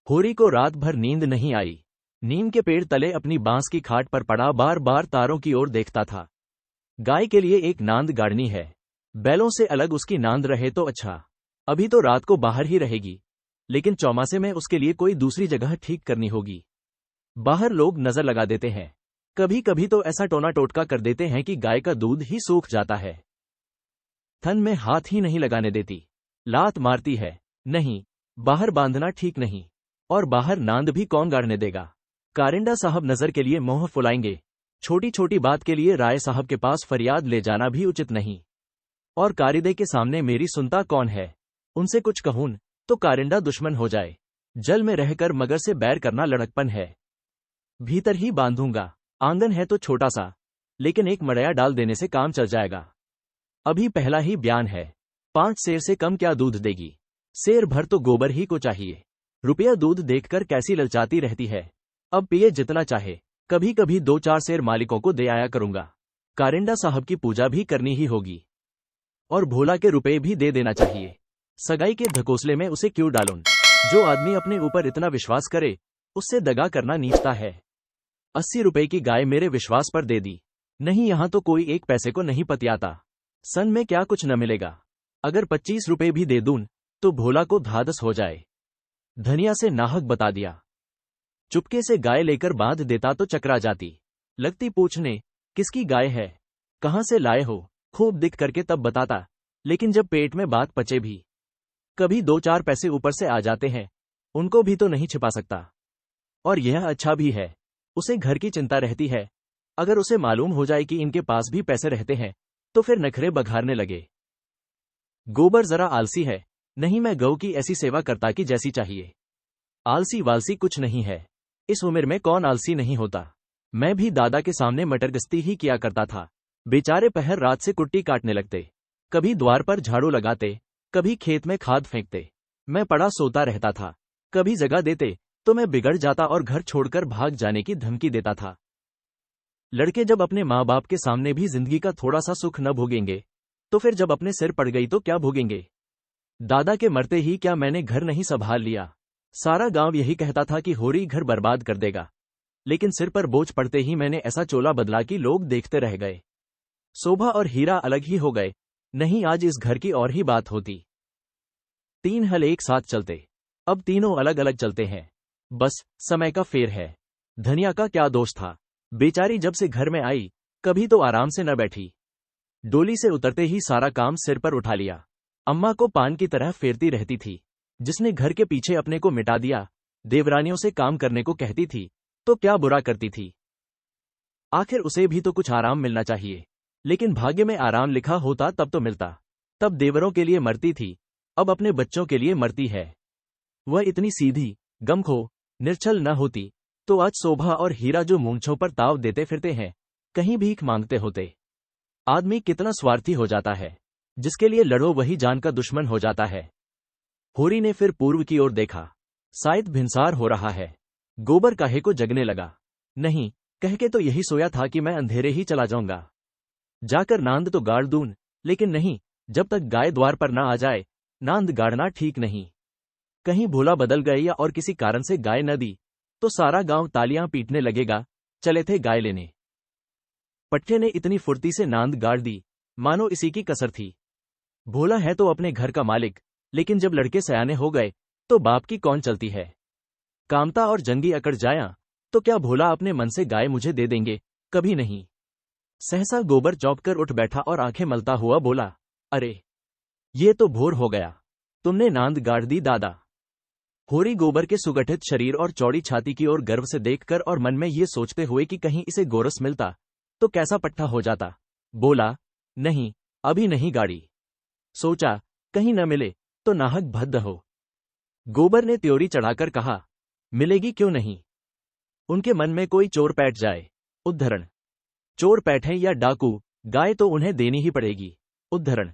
होरी को रात भर नींद नहीं आई। नीम के पेड़ तले अपनी बांस की खाट पर पड़ा बार बार तारों की ओर देखता था। गाय के लिए एक नांद गाड़नी है। बैलों से अलग उसकी नांद रहे तो अच्छा। अभी तो रात को बाहर ही रहेगी, लेकिन चौमासे में उसके लिए कोई दूसरी जगह ठीक करनी होगी। बाहर लोग नजर लगा देते हैं। कभी कभी तो ऐसा टोना टोटका कर देते हैं कि गाय का दूध ही सूख जाता है। थन में हाथ ही नहीं लगाने देती। लात मारती है। नहीं, बाहर बांधना ठीक नहीं। और बाहर नांद भी कौन गाड़ने देगा। कारिंडा साहब नजर के लिए मुंह फुलाएंगे। छोटी छोटी बात के लिए राय साहब के पास फरियाद ले जाना भी उचित नहीं। और कारिंदे के सामने मेरी सुनता कौन है। उनसे कुछ कहूं तो कारिंडा दुश्मन हो जाए। जल में रहकर मगर से बैर करना लड़कपन है। भीतर ही बांधूंगा। आंगन है तो छोटा सा, लेकिन एक मड़या डाल देने से काम चल जाएगा। अभी पहला ही बयान है। 5 सेर से कम क्या दूध देगी। सेर भर तो गोबर ही को चाहिए। रुपया दूध देखकर कैसी ललचाती रहती है। अब पिए जितना चाहे। कभी कभी 2-4 सेर मालिकों को दे आया करूंगा। कारिंडा साहब की पूजा भी करनी ही होगी। और भोला के रुपए भी दे देना चाहिए। सगाई के धकोसले में उसे क्यों डालूं। जो आदमी अपने ऊपर इतना विश्वास करे, उससे दगा करना नीचता है। 80 रुपए की गाय मेरे विश्वास पर दे दी। नहीं, यहां तो कोई 1 पैसे को नहीं पतियाता। सन में क्या कुछ न मिलेगा। अगर 25 रुपए भी दे दूं तो भोला को धादस हो जाए। धनिया से नाहक बता दिया। चुपके से गाय लेकर बांध देता तो चकरा जाती। लगती पूछने, किसकी गाय है, कहां से लाए हो। खूब दिख करके तब बताता, लेकिन जब पेट में बात पचे भी। कभी 2-4 पैसे ऊपर से आ जाते हैं, उनको भी तो नहीं छिपा सकता। और यह अच्छा भी है, उसे घर की चिंता रहती है। अगर उसे मालूम हो जाए कि इनके पास भी पैसे रहते हैं, तो फिर नखरे बघारने लगे। गोबर जरा आलसी है। नहीं, मैं गौ की ऐसी सेवा करता कि जैसी चाहिए। आलसी वालसी कुछ नहीं है। इस उम्र में कौन आलसी नहीं होता। मैं भी दादा के सामने मटरगस्ती ही किया करता था। बेचारे पहर रात से कुट्टी काटने लगते। कभी द्वार पर झाड़ू लगाते, कभी खेत में खाद फेंकते। मैं पड़ा सोता रहता था। कभी जगह देते तो मैं बिगड़ जाता और घर छोड़कर भाग जाने की धमकी देता था। लड़के जब अपने माँ बाप के सामने भी जिंदगी का थोड़ा सा सुख न भोगेंगे, तो फिर जब अपने सिर पड़ गई तो क्या भोगेंगे। दादा के मरते ही क्या मैंने घर नहीं संभाल लिया। सारा गांव यही कहता था कि होरी घर बर्बाद कर देगा, लेकिन सिर पर बोझ पड़ते ही मैंने ऐसा चोला बदला कि लोग देखते रह गए। शोभा और हीरा अलग ही हो गए। नहीं, आज इस घर की और ही बात होती। 3 हल एक साथ चलते, अब तीनों अलग अलग चलते हैं। बस समय का फेर है। धनिया का क्या दोष था। बेचारी जब से घर में आई, कभी तो आराम से न बैठी। डोली से उतरते ही सारा काम सिर पर उठा लिया। अम्मा को पान की तरह फेरती रहती थी। जिसने घर के पीछे अपने को मिटा दिया, देवरानियों से काम करने को कहती थी, तो क्या बुरा करती थी। आखिर उसे भी तो कुछ आराम मिलना चाहिए। लेकिन भाग्य में आराम लिखा होता तब तो मिलता। तब देवरों के लिए मरती थी, अब अपने बच्चों के लिए मरती है। वह इतनी सीधी, गमखो, निर्छल न होती तो आज शोभा और हीरा जो मूंछों पर ताव देते फिरते हैं, कहीं भीख मांगते होते। आदमी कितना स्वार्थी हो जाता है। जिसके लिए लड़ो वही जान का दुश्मन हो जाता है। होरी ने फिर पूर्व की ओर देखा। शायद भिनसार हो रहा है। गोबर काहे को जगने लगा। नहीं, कह के तो यही सोया था कि मैं अंधेरे ही चला जाऊंगा। जाकर नांद तो गाड़ दूं, लेकिन नहीं, जब तक गाय द्वार पर ना आ जाए, नांद गाड़ना ठीक नहीं। कहीं भोला बदल गए या और किसी कारण से गाय न दी, तो सारा गांव तालियां पीटने लगेगा। चले थे गाय लेने। पट्टे ने इतनी फुर्ती से नांद गाड़ दी, मानो इसी की कसर थी। भोला है तो अपने घर का मालिक, लेकिन जब लड़के सयाने हो गए, तो बाप की कौन चलती है। कामता और जंगी अकड़ जाया, तो क्या भोला अपने मन से गाय मुझे दे देंगे। कभी नहीं। सहसा गोबर चौंक कर उठ बैठा और आंखें मलता हुआ बोला, अरे, ये तो भोर हो गया। तुमने नांद गाड़ दी दादा। होरी गोबर के सुगठित शरीर और चौड़ी छाती की ओर गर्व से देखकर और मन में ये सोचते हुए कि कहीं इसे गोरस मिलता तो कैसा पट्टा हो जाता, बोला, नहीं, अभी नहीं गाड़ी। सोचा, कहीं न मिले तो नाहक भद्द हो। गोबर ने त्योरी चढ़ाकर कहा, मिलेगी क्यों नहीं। उनके मन में कोई चोर पैठ जाए। उद्धरण। चोर पैठे या डाकू, गाय तो उन्हें देनी ही पड़ेगी। उद्धरण।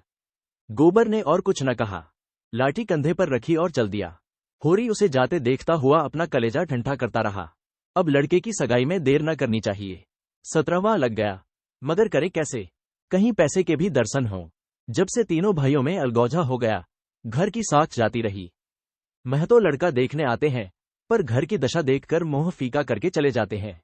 गोबर ने और कुछ न कहा। लाठी कंधे पर रखी और चल दिया। होरी उसे जाते देखता हुआ अपना कलेजा ठंडा करता रहा। अब लड़के की सगाई में देर न करनी चाहिए। 17वां लग गया, मगर करे कैसे। कहीं पैसे के भी दर्शन हो। जब से तीनों भाइयों में अलगौजा हो गया, घर की साख जाती रही। महतो लड़का देखने आते हैं, पर घर की दशा देखकर मोह फीका करके चले जाते हैं।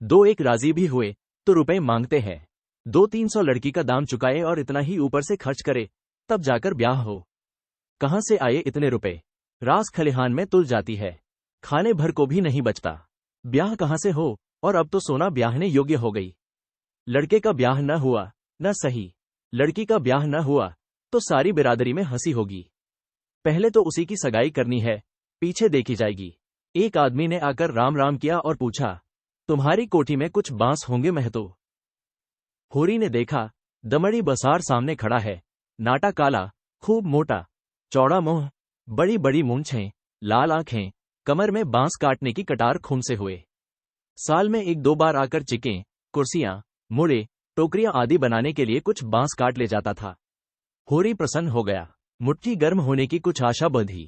दो एक राजी भी हुए तो रुपए मांगते हैं। 200-300 लड़की का दाम चुकाए और इतना ही ऊपर से खर्च करे, तब जाकर ब्याह हो। कहां से आए इतने रुपए? रास खलिहान में तुल जाती है, खाने भर को भी नहीं बचता। ब्याह कहां से हो, और अब तो सोना ब्याहने योग्य हो गई। लड़के का ब्याह न हुआ, न सही। लड़की का ब्याह न हुआ तो सारी बिरादरी में हंसी होगी। पहले तो उसी की सगाई करनी है, पीछे देखी जाएगी। एक आदमी ने आकर राम राम किया और पूछा, तुम्हारी कोठी में कुछ बांस होंगे महतो? होरी ने देखा, दमड़ी बसार सामने खड़ा है, नाटा काला, खूब मोटा, चौड़ा मुंह, बड़ी बड़ी मूंछें, लाल आंखें, कमर में बांस काटने की कटार खून से हुए। साल में 1-2 बार आकर चिकें, कुर्सियां, मुड़े, टोकरियां आदि बनाने के लिए कुछ बांस काट ले जाता था। होरी प्रसन्न हो गया, मुट्ठी गर्म होने की कुछ आशा बंधी।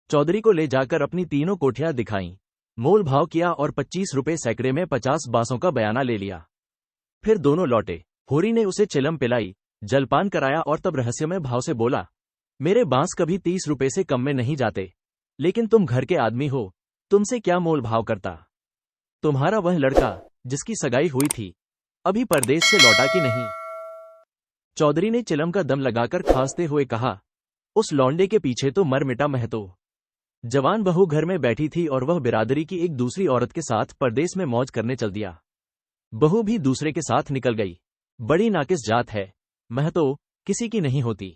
चौधरी को ले जाकर अपनी तीनों कोठियां दिखाईं, मोल भाव किया और 25 रुपए सैकड़े में 50 बांसों का बयाना ले लिया। फिर दोनों लौटे। होरी ने उसे चिलम पिलाई, जलपान कराया और तब रहस्यमय भाव से बोला, मेरे बांस कभी 30 रुपए से कम में नहीं जाते, लेकिन तुम घर के आदमी हो, तुमसे क्या मोल भाव करता? तुम्हारा वह लड़का जिसकी सगाई हुई थी, अभी परदेश से लौटा कि नहीं? चौधरी ने चिलम का दम लगाकर खांसते हुए कहा, उस लौंडे के पीछे तो मर मिटा महतो। जवान बहू घर में बैठी थी और वह बिरादरी की एक दूसरी औरत के साथ परदेश में मौज करने चल दिया। बहू भी दूसरे के साथ निकल गई। बड़ी नाकिस जात है महतो, किसी की नहीं होती।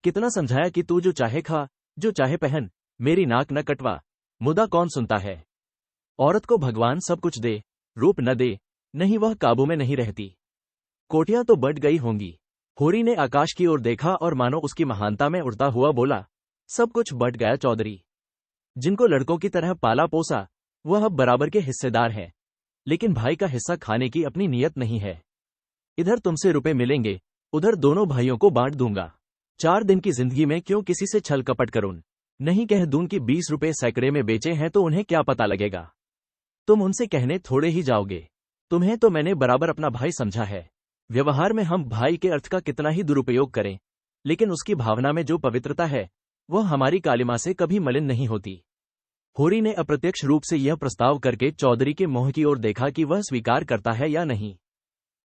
कितना समझाया कि तू जो चाहे खा, जो चाहे पहन, मेरी नाक न कटवा, मुदा कौन सुनता है। औरत को भगवान सब कुछ दे, रूप न दे, नहीं वह काबू में नहीं रहती। कोटियां तो बढ़ गई होंगी। होरी ने आकाश की ओर देखा और मानो उसकी महानता में उड़ता हुआ बोला, सब कुछ बढ़ गया चौधरी। जिनको लड़कों की तरह पाला पोसा, वह अब बराबर के हिस्सेदार हैं, लेकिन भाई का हिस्सा खाने की अपनी नीयत नहीं है। इधर तुमसे रुपए मिलेंगे, उधर दोनों भाइयों को बांट दूंगा। 4 दिन की जिंदगी में क्यों किसी से छल कपट करूं? नहीं कह दूं कि 20 रुपए सैकड़े में बेचे हैं तो उन्हें क्या पता लगेगा? तुम उनसे कहने थोड़े ही जाओगे। तुम्हें तो मैंने बराबर अपना भाई समझा है। व्यवहार में हम भाई के अर्थ का कितना ही दुरुपयोग करें, लेकिन उसकी भावना में जो पवित्रता है, वह हमारी कालिमा से कभी मलिन नहीं होती। होरी ने अप्रत्यक्ष रूप से यह प्रस्ताव करके चौधरी के मुंह की ओर देखा कि वह स्वीकार करता है या नहीं।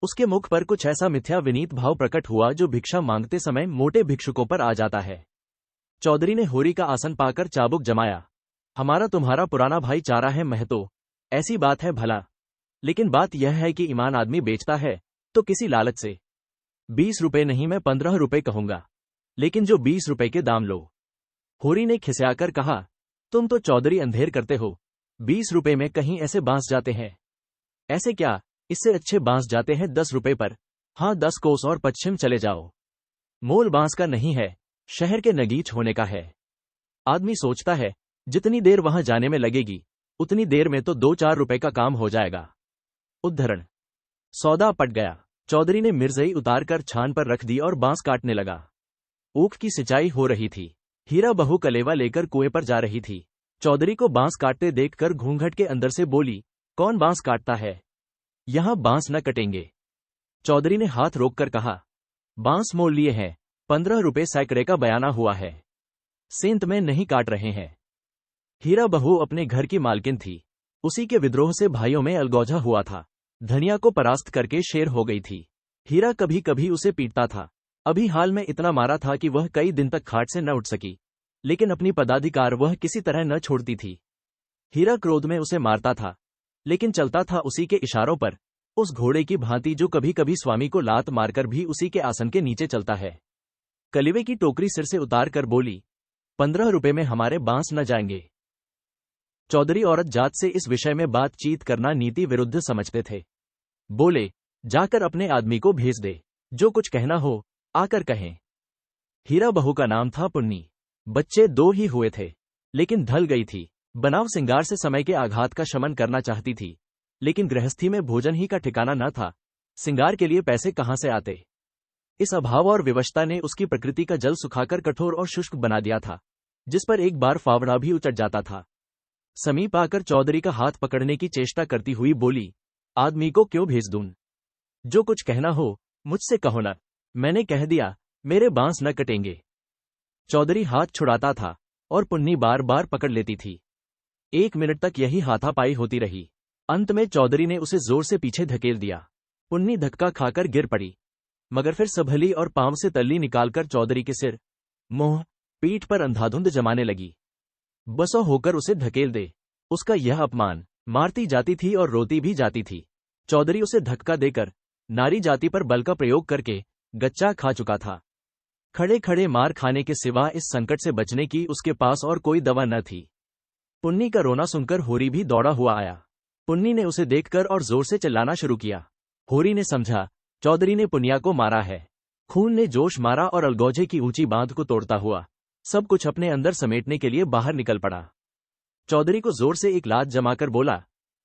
उसके मुख पर कुछ ऐसा मिथ्या विनीत भाव प्रकट हुआ जो भिक्षा मांगते समय मोटे भिक्षुकों पर आ जाता है। चौधरी ने होरी का आसन पाकर चाबुक जमाया। हमारा तुम्हारा पुराना भाई चारा है महतो, ऐसी बात है भला। लेकिन बात यह है कि ईमान आदमी बेचता है तो किसी लालच से। 20 रुपए नहीं, मैं 15 रुपए कहूंगा, लेकिन जो 20 रुपए के दाम लो। होरी ने खिसियाकर कहा, तुम तो चौधरी अंधेर करते हो। 20 रुपए में कहीं ऐसे बांस जाते हैं? ऐसे क्या, इससे अच्छे बांस जाते हैं 10 रुपए पर। हाँ, 10 कोस और पश्चिम चले जाओ। मोल बांस का नहीं है, शहर के नगीच होने का है। आदमी सोचता है जितनी देर वहां जाने में लगेगी, उतनी देर में तो 2-4 रुपए का काम हो जाएगा। उद्धरण। सौदा पट गया। चौधरी ने मिर्जई उतारकर छान पर रख दी और बांस काटने लगा। ऊख की सिंचाई हो रही थी। हीरा बहू कलेवा लेकर कुएं पर जा रही थी। चौधरी को बांस काटते देखकर घूंघट के अंदर से बोली, कौन बांस काटता है? यहां बांस न कटेंगे। चौधरी ने हाथ रोककर कहा, बांस मोल लिए हैं, 15 रुपए सैकड़े का बयाना हुआ है। सेंत में नहीं काट रहे हैं। हीरा बहू अपने घर की मालकिन थी। उसी के विद्रोह से भाइयों में अलगौजा हुआ था। धनिया को परास्त करके शेर हो गई थी। हीरा कभी कभी उसे पीटता था। अभी हाल में इतना मारा था कि वह कई दिन तक खाट से न उठ सकी, लेकिन अपनी पदाधिकार वह किसी तरह न छोड़ती थी। हीरा क्रोध में उसे मारता था, लेकिन चलता था उसी के इशारों पर, उस घोड़े की भांति जो कभी कभी स्वामी को लात मारकर भी उसी के आसन के नीचे चलता है। कलिवे की टोकरी सिर से उतार कर बोली, 15 रुपए में हमारे बांस न जाएंगे। चौधरी औरत जात से इस विषय में बातचीत करना नीति विरुद्ध समझते थे। बोले, जाकर अपने आदमी को भेज दे, जो कुछ कहना हो आकर कहें। हीरा बहू का नाम था पुन्नी। बच्चे 2 ही हुए थे, लेकिन ढल गई थी। बनाव सिंगार से समय के आघात का शमन करना चाहती थी, लेकिन गृहस्थी में भोजन ही का ठिकाना न था। सिंगार के लिए पैसे कहां से आते? इस अभाव और विवशता ने उसकी प्रकृति का जल सुखाकर कठोर और शुष्क बना दिया था, जिस पर एक बार फावड़ा भी उचट जाता था। समीप आकर चौधरी का हाथ पकड़ने की चेष्टा करती हुई बोली, आदमी को क्यों भेज दूं? जो कुछ कहना हो मुझसे कहो न। मैंने कह दिया, मेरे बांस न कटेंगे। चौधरी हाथ छुड़ाता था और पुन्नी बार बार पकड़ लेती थी। 1 मिनट तक यही हाथापाई होती रही। अंत में चौधरी ने उसे जोर से पीछे धकेल दिया। पुन्नी धक्का खाकर गिर पड़ी, मगर फिर संभली और पांव से तल्ली निकालकर चौधरी के सिर, मुंह, पीठ पर अंधाधुंध जमाने लगी। बसो होकर उसे धकेल दे। उसका यह अपमान, मारती जाती थी और रोती भी जाती थी। चौधरी उसे धक्का देकर नारी जाति पर बल का प्रयोग करके गच्चा खा चुका था। खड़े खड़े मार खाने के सिवा इस संकट से बचने की उसके पास और कोई दवा न थी। पुन्नी का रोना सुनकर होरी भी दौड़ा हुआ आया। पुन्नी ने उसे देखकर और जोर से चिल्लाना शुरू किया। होरी ने समझा, चौधरी ने पुनिया को मारा है। खून ने जोश मारा और अलगोजे की ऊंची बांध को तोड़ता हुआ सब कुछ अपने अंदर समेटने के लिए बाहर निकल पड़ा। चौधरी को जोर से एक लात जमाकर बोला,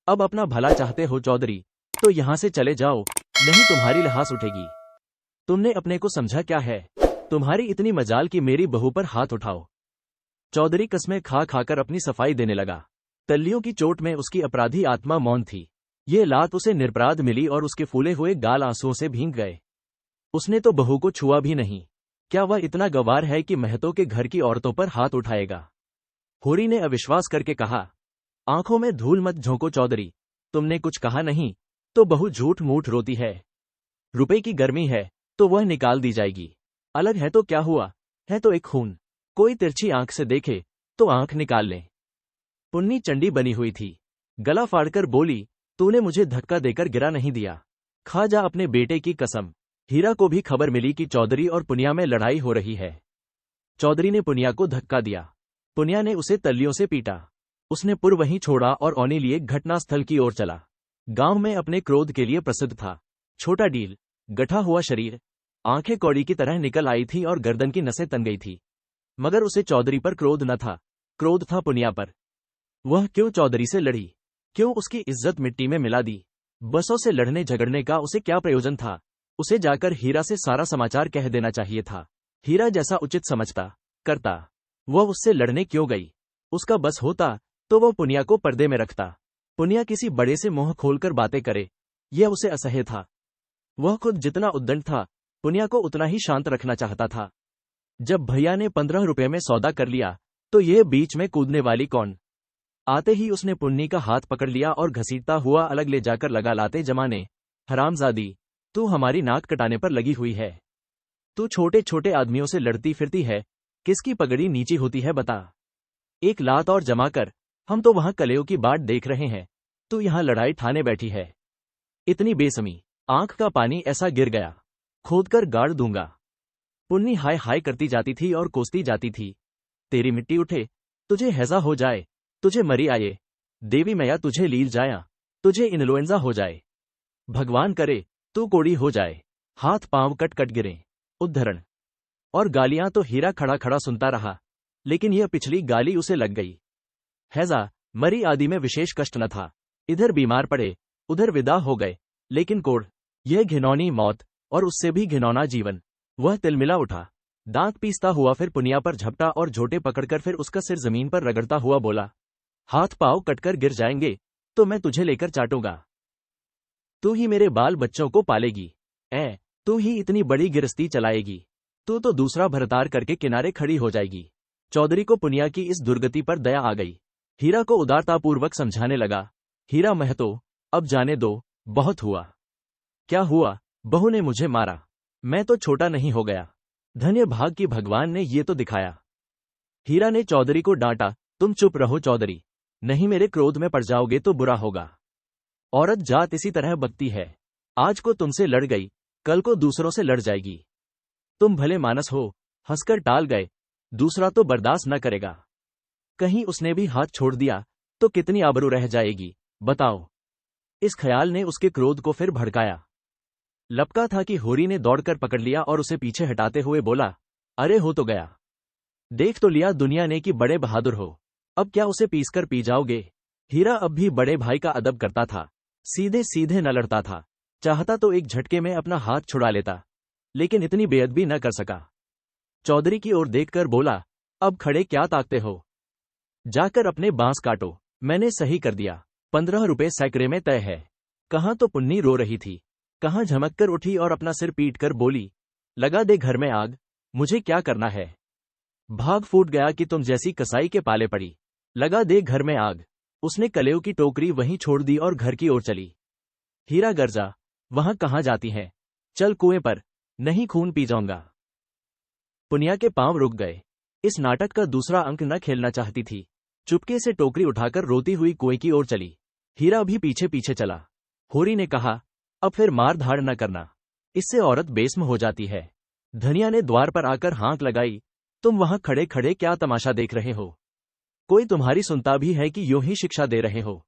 अब अपना भला चाहते हो चौधरी, तो यहां से चले जाओ, नहीं तुम्हारी लहास उठेगी। तुमने अपने को समझा क्या है? तुम्हारी इतनी मजाल कि मेरी बहू पर हाथ उठाओ। चौधरी कसमें खा खाकर अपनी सफाई देने लगा। तल्लियों की चोट में उसकी अपराधी आत्मा मौन थी। ये लात उसे निरपराध मिली और उसके फूले हुए गाल आंसुओं से भीग गए। उसने तो बहू को छुआ भी नहीं। क्या वह इतना गवार है कि महतों के घर की औरतों पर हाथ उठाएगा? होरी ने अविश्वास करके कहा, आंखों में धूल मत झोंको चौधरी, तुमने कुछ कहा नहीं तो बहू झूठ मूठ रोती है। रुपए की गर्मी है तो वह निकाल दी जाएगी। अलग है तो क्या हुआ, है तो एक खून। कोई तिरछी आंख से देखे तो आंख निकाल ले। पुन्नी चंडी बनी हुई थी। गला फाड़कर बोली, तूने मुझे धक्का देकर गिरा नहीं दिया। खा जा अपने बेटे की कसम। हीरा को भी खबर मिली कि चौधरी और पुनिया में लड़ाई हो रही है। चौधरी ने पुनिया को धक्का दिया। पुनिया ने उसे तल्लियों से पीटा। उसने पुर वहीं छोड़ा और औने लिए घटनास्थल की ओर चला। गांव में अपने क्रोध के लिए प्रसिद्ध था। छोटा डील, गठा हुआ शरीर, आंखें कौड़ी की तरह निकल आई थी और गर्दन की नसें तन गई थी। मगर उसे चौधरी पर क्रोध न था, क्रोध था पुनिया पर। वह क्यों चौधरी से लड़ी? क्यों उसकी इज्जत मिट्टी में मिला दी? बसों से लड़ने झगड़ने का उसे क्या प्रयोजन था? उसे जाकर हीरा से सारा समाचार कह देना चाहिए था। हीरा जैसा उचित समझता करता। वह उससे लड़ने क्यों गई? उसका बस होता तो वह पुनिया को पर्दे में रखता। पुनिया किसी बड़े से मुंह खोलकर बातें करे, यह उसे असह्य था। वह खुद जितना उद्दंड था, पुनिया को उतना ही शांत रखना चाहता था। जब भैया ने 15 रुपए में सौदा कर लिया तो यह बीच में कूदने वाली कौन? आते ही उसने पुन्नी का हाथ पकड़ लिया और घसीटता हुआ अलग ले जाकर लगा, लाते जमाने, हरामजादी, तू हमारी नाक कटाने पर लगी हुई है। तू छोटे छोटे आदमियों से लड़ती फिरती है, किसकी पगड़ी नीची होती है बता। एक लात और जमाकर, हम तो वहां कलेयों की बाट देख रहे हैं, तू यहां लड़ाई ठाने बैठी है। इतनी बेसमी, आंख का पानी ऐसा गिर गया, खोदकर गाड़ दूंगा। पुन्नी हाय हाय करती जाती थी और कोसती जाती थी। तेरी मिट्टी उठे, तुझे हैजा हो जाए, तुझे मरी आए, देवी मैया तुझे लील जाया, तुझे इन्फ्लुएंजा हो जाए, भगवान करे तू कोड़ी हो जाए, हाथ पांव कट कट गिरे। उद्धरण और गालियां तो हीरा खड़ा खड़ा सुनता रहा, लेकिन यह पिछली गाली उसे लग गई। हैजा, मरी आदि में विशेष कष्ट न था। इधर बीमार पड़े, उधर विदा हो गए, लेकिन कोढ़, यह घिनौनी मौत और उससे भी घिनौना जीवन। वह तिलमिला उठा, दांत पीसता हुआ फिर पुनिया पर झपटा और झोटे पकड़कर फिर उसका सिर जमीन पर रगड़ता हुआ बोला, हाथ पांव कटकर गिर जाएंगे तो मैं तुझे लेकर चाटूंगा। तू ही मेरे बाल बच्चों को पालेगी। तू ही इतनी बड़ी गिरस्ती चलाएगी। तू तो दूसरा भरतार करके किनारे खड़ी हो जाएगी। चौधरी को पुनिया की इस दुर्गति पर दया आ गई। हीरा को उदारतापूर्वक समझाने लगा, हीरा महतो, अब जाने दो, बहुत हुआ। क्या हुआ? बहू ने मुझे मारा, मैं तो छोटा नहीं हो गया। धन्य भाग की भगवान ने ये तो दिखाया। हीरा ने चौधरी को डांटा, तुम चुप रहो चौधरी, नहीं मेरे क्रोध में पड़ जाओगे तो बुरा होगा। औरत जात इसी तरह बकती है। आज को तुमसे लड़ गई, कल को दूसरों से लड़ जाएगी। तुम भले मानस हो, हंसकर टाल गए, दूसरा तो बर्दाश्त न करेगा। कहीं उसने भी हाथ छोड़ दिया तो कितनी आबरू रह जाएगी, बताओ। इस ख्याल ने उसके क्रोध को फिर भड़काया। लपका था कि होरी ने दौड़कर पकड़ लिया और उसे पीछे हटाते हुए बोला, अरे हो तो गया, देख तो लिया दुनिया ने कि बड़े बहादुर हो, अब क्या उसे पीसकर पी जाओगे? हीरा अब भी बड़े भाई का अदब करता था, सीधे सीधे न लड़ता था। चाहता तो एक झटके में अपना हाथ छुड़ा लेता, लेकिन इतनी बेअदबी न कर सका। चौधरी की ओर देखकर बोला, अब खड़े क्या ताकते हो? जाकर अपने बांस काटो। मैंने सही कर दिया, 15 रुपए सैकड़े में तय है। कहां तो पुन्नी रो रही थी, कहां झमक कर उठी और अपना सिर पीट कर बोली, लगा दे घर में आग, मुझे क्या करना है? भाग फूट गया कि तुम जैसी कसाई के पाले पड़ी। लगा दे घर में आग। उसने कलेव की टोकरी वहीं छोड़ दी और घर की ओर चली। हीरा गर्जा, वहां कहाँ जाती है? चल कुएं पर। नहीं, खून पी जाऊंगा। पुनिया के पांव रुक गए। इस नाटक का दूसरा अंक न खेलना चाहती थी। चुपके से टोकरी उठाकर रोती हुई कुएं की ओर चली। हीरा भी पीछे पीछे चला। होरी ने कहा, अब फिर मार धाड़ न करना, इससे औरत बेस्म हो जाती है। धनिया ने द्वार पर आकर हाँक लगाई, तुम वहां खड़े खड़े क्या तमाशा देख रहे हो? कोई तुम्हारी सुनता भी है कि यूं ही शिक्षा दे रहे हो?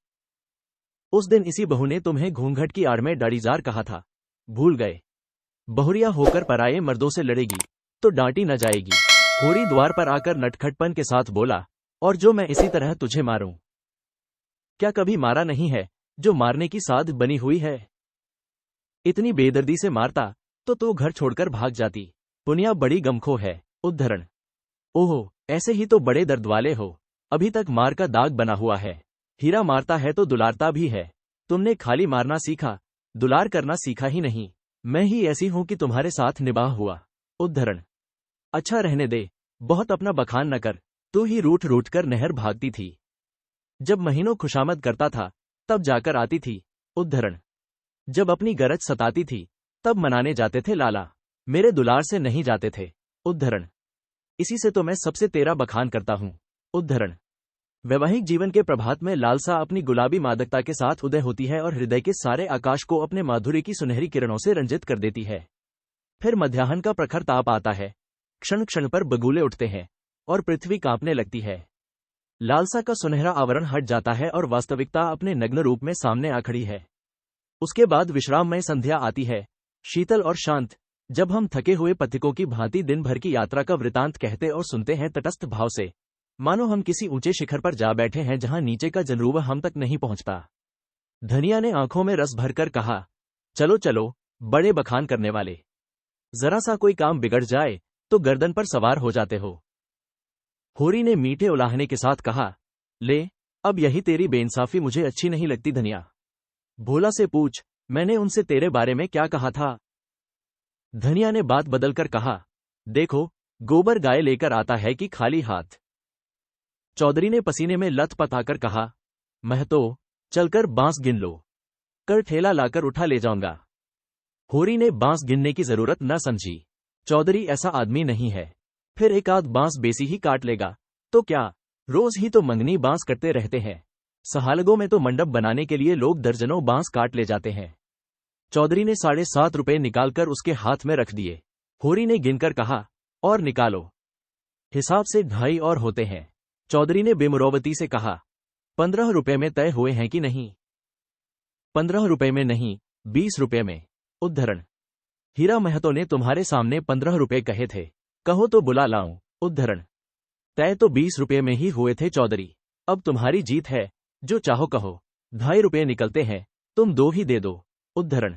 उस दिन इसी बहू ने तुम्हें घूंघट की आड़ में डाड़ीजार कहा था, भूल गए? बहुरिया होकर पराये मर्दों से लड़ेगी तो डांटी न जाएगी। होरी द्वार पर आकर नटखटपन के साथ बोला, और जो मैं इसी तरह तुझे मारूं? क्या कभी मारा नहीं है जो मारने की साध बनी हुई है? इतनी बेदर्दी से मारता तो तू घर छोड़कर भाग जाती। पुनिया बड़ी गमखो है। उद्धरण, ओहो, ऐसे ही तो बड़े दर्द वाले हो, अभी तक मार का दाग बना हुआ है। हीरा मारता है तो दुलारता भी है। तुमने खाली मारना सीखा, दुलार करना सीखा ही नहीं। मैं ही ऐसी हूं कि तुम्हारे साथ निभाह हुआ। उद्धरण, अच्छा रहने दे, बहुत अपना बखान न कर। तू ही रूठ रूठ कर नहर भागती थी। जब महीनों खुशामद करता था तब जाकर आती थी। उद्धरण, जब अपनी गरज सताती थी तब मनाने जाते थे लाला, मेरे दुलार से नहीं जाते थे। उद्धरण, इसी से तो मैं सबसे तेरा बखान करता हूं। उद्धरण, वैवाहिक जीवन के प्रभात में लालसा अपनी गुलाबी मादकता के साथ उदय होती है और हृदय के सारे आकाश को अपने माधुर्य की सुनहरी किरणों से रंजित कर देती है। फिर मध्याह्न का प्रखर ताप आता है, क्षण क्षण पर बगुले उठते हैं और पृथ्वी कांपने लगती है। लालसा का सुनहरा आवरण हट जाता है और वास्तविकता अपने नग्न रूप में सामने आ खड़ी है। उसके बाद विश्राममय संध्या आती है, शीतल और शांत, जब हम थके हुए पथिकों की भांति दिन भर की यात्रा का वृतांत कहते और सुनते हैं तटस्थ भाव से, मानो हम किसी ऊंचे शिखर पर जा बैठे हैं जहां नीचे का जनरूब हम तक नहीं पहुंचता। धनिया ने आंखों में रस भरकर कहा, चलो चलो, बड़े बखान करने वाले, जरा सा कोई काम बिगड़ जाए तो गर्दन पर सवार हो जाते हो। होरी ने मीठे उलाहने के साथ कहा, ले, अब यही तेरी बेइंसाफी मुझे अच्छी नहीं लगती धनिया। भोला से पूछ, मैंने उनसे तेरे बारे में क्या कहा था? धनिया ने बात बदलकर कहा, देखो, गोबर गाय लेकर आता है कि खाली हाथ? चौधरी ने पसीने में लथपथ आकर कहा, महतो, चलकर बांस गिन लो, कर ठेला लाकर उठा ले जाऊंगा। होरी ने बांस गिनने की जरूरत न समझी। चौधरी ऐसा आदमी नहीं है, फिर एक आध बांस बेसी ही काट लेगा तो क्या, रोज ही तो मंगनी बांस कटते रहते हैं। सहालगों में तो मंडप बनाने के लिए लोग दर्जनों बांस काट ले जाते हैं। चौधरी ने 7.5 रुपए निकालकर उसके हाथ में रख दिए। होरी ने गिनकर कहा, और निकालो, हिसाब से 2.5 और होते हैं। चौधरी ने बेमुरौवती से कहा, 15 रुपए में तय हुए हैं कि नहीं? 15 रुपए में नहीं, 20 रुपए में। उद्धरण, हीरा महतो ने तुम्हारे सामने 15 रुपए कहे थे, कहो तो बुला लाऊं। उद्धरण, तय तो 20 रुपए में ही हुए थे चौधरी, अब तुम्हारी जीत है, जो चाहो कहो। 2.5 रुपए निकलते हैं, तुम 2 ही दे दो। उद्धरण,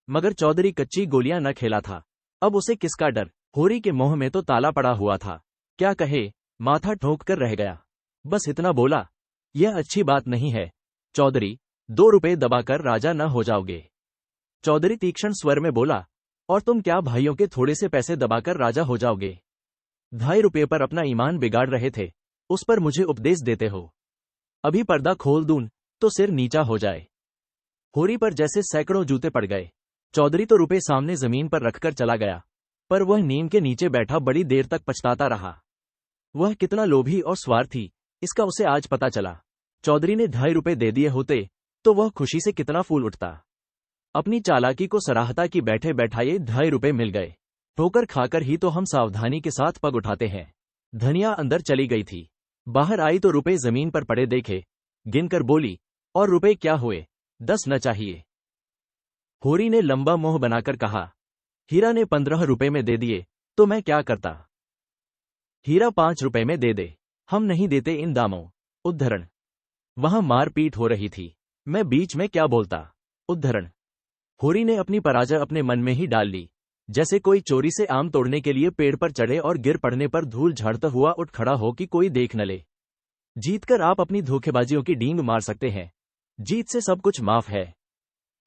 मगर चौधरी कच्ची गोलियां न खेला था, अब उसे किसका डर? होरी के मुंह में तो ताला पड़ा हुआ था, क्या कहे, माथा ठोंक कर रह गया। बस इतना बोला, यह अच्छी बात नहीं है चौधरी, 2 रुपए दबाकर राजा न हो जाओगे। चौधरी तीक्ष्ण स्वर में बोला, और तुम क्या भाइयों के थोड़े से पैसे दबाकर राजा हो जाओगे? 2.5 रुपए पर अपना ईमान बिगाड़ रहे थे, उस पर मुझे उपदेश देते हो? अभी पर्दा खोल दूं तो सिर नीचा हो जाए। होरी पर जैसे सैकड़ों जूते पड़ गए। चौधरी तो रुपए सामने जमीन पर रखकर चला गया, पर वह नीम के नीचे बैठा बड़ी देर तक पछताता रहा। वह कितना लोभी और स्वार्थी, इसका उसे आज पता चला। चौधरी ने 2.5 रुपए दे दिए होते तो वह खुशी से कितना फूल उठता। अपनी चालाकी को सराहता कि बैठे बैठाए 2.5 रुपए मिल गए। ठोकर खाकर ही तो हम सावधानी के साथ पग उठाते हैं। धनिया अंदर चली गई थी, बाहर आई तो रुपए जमीन पर पड़े देखे, गिनकर बोली, और रुपए क्या हुए? 10 न चाहिए? होरी ने लंबा मुंह बनाकर कहा, हीरा ने 15 रुपए में दे दिए तो मैं क्या करता? हीरा 5 रुपए में दे दे, हम नहीं देते इन दामों। उद्धरण, वहां मारपीट हो रही थी, मैं बीच में क्या बोलता? उद्धरण, होरी ने अपनी पराजय अपने मन में ही डाल ली, जैसे कोई चोरी से आम तोड़ने के लिए पेड़ पर चढ़े और गिर पड़ने पर धूल झाड़ता हुआ उठ खड़ा हो कि कोई देख न ले। जीतकर आप अपनी धोखेबाजियों की डींग मार सकते हैं, जीत से सब कुछ माफ है।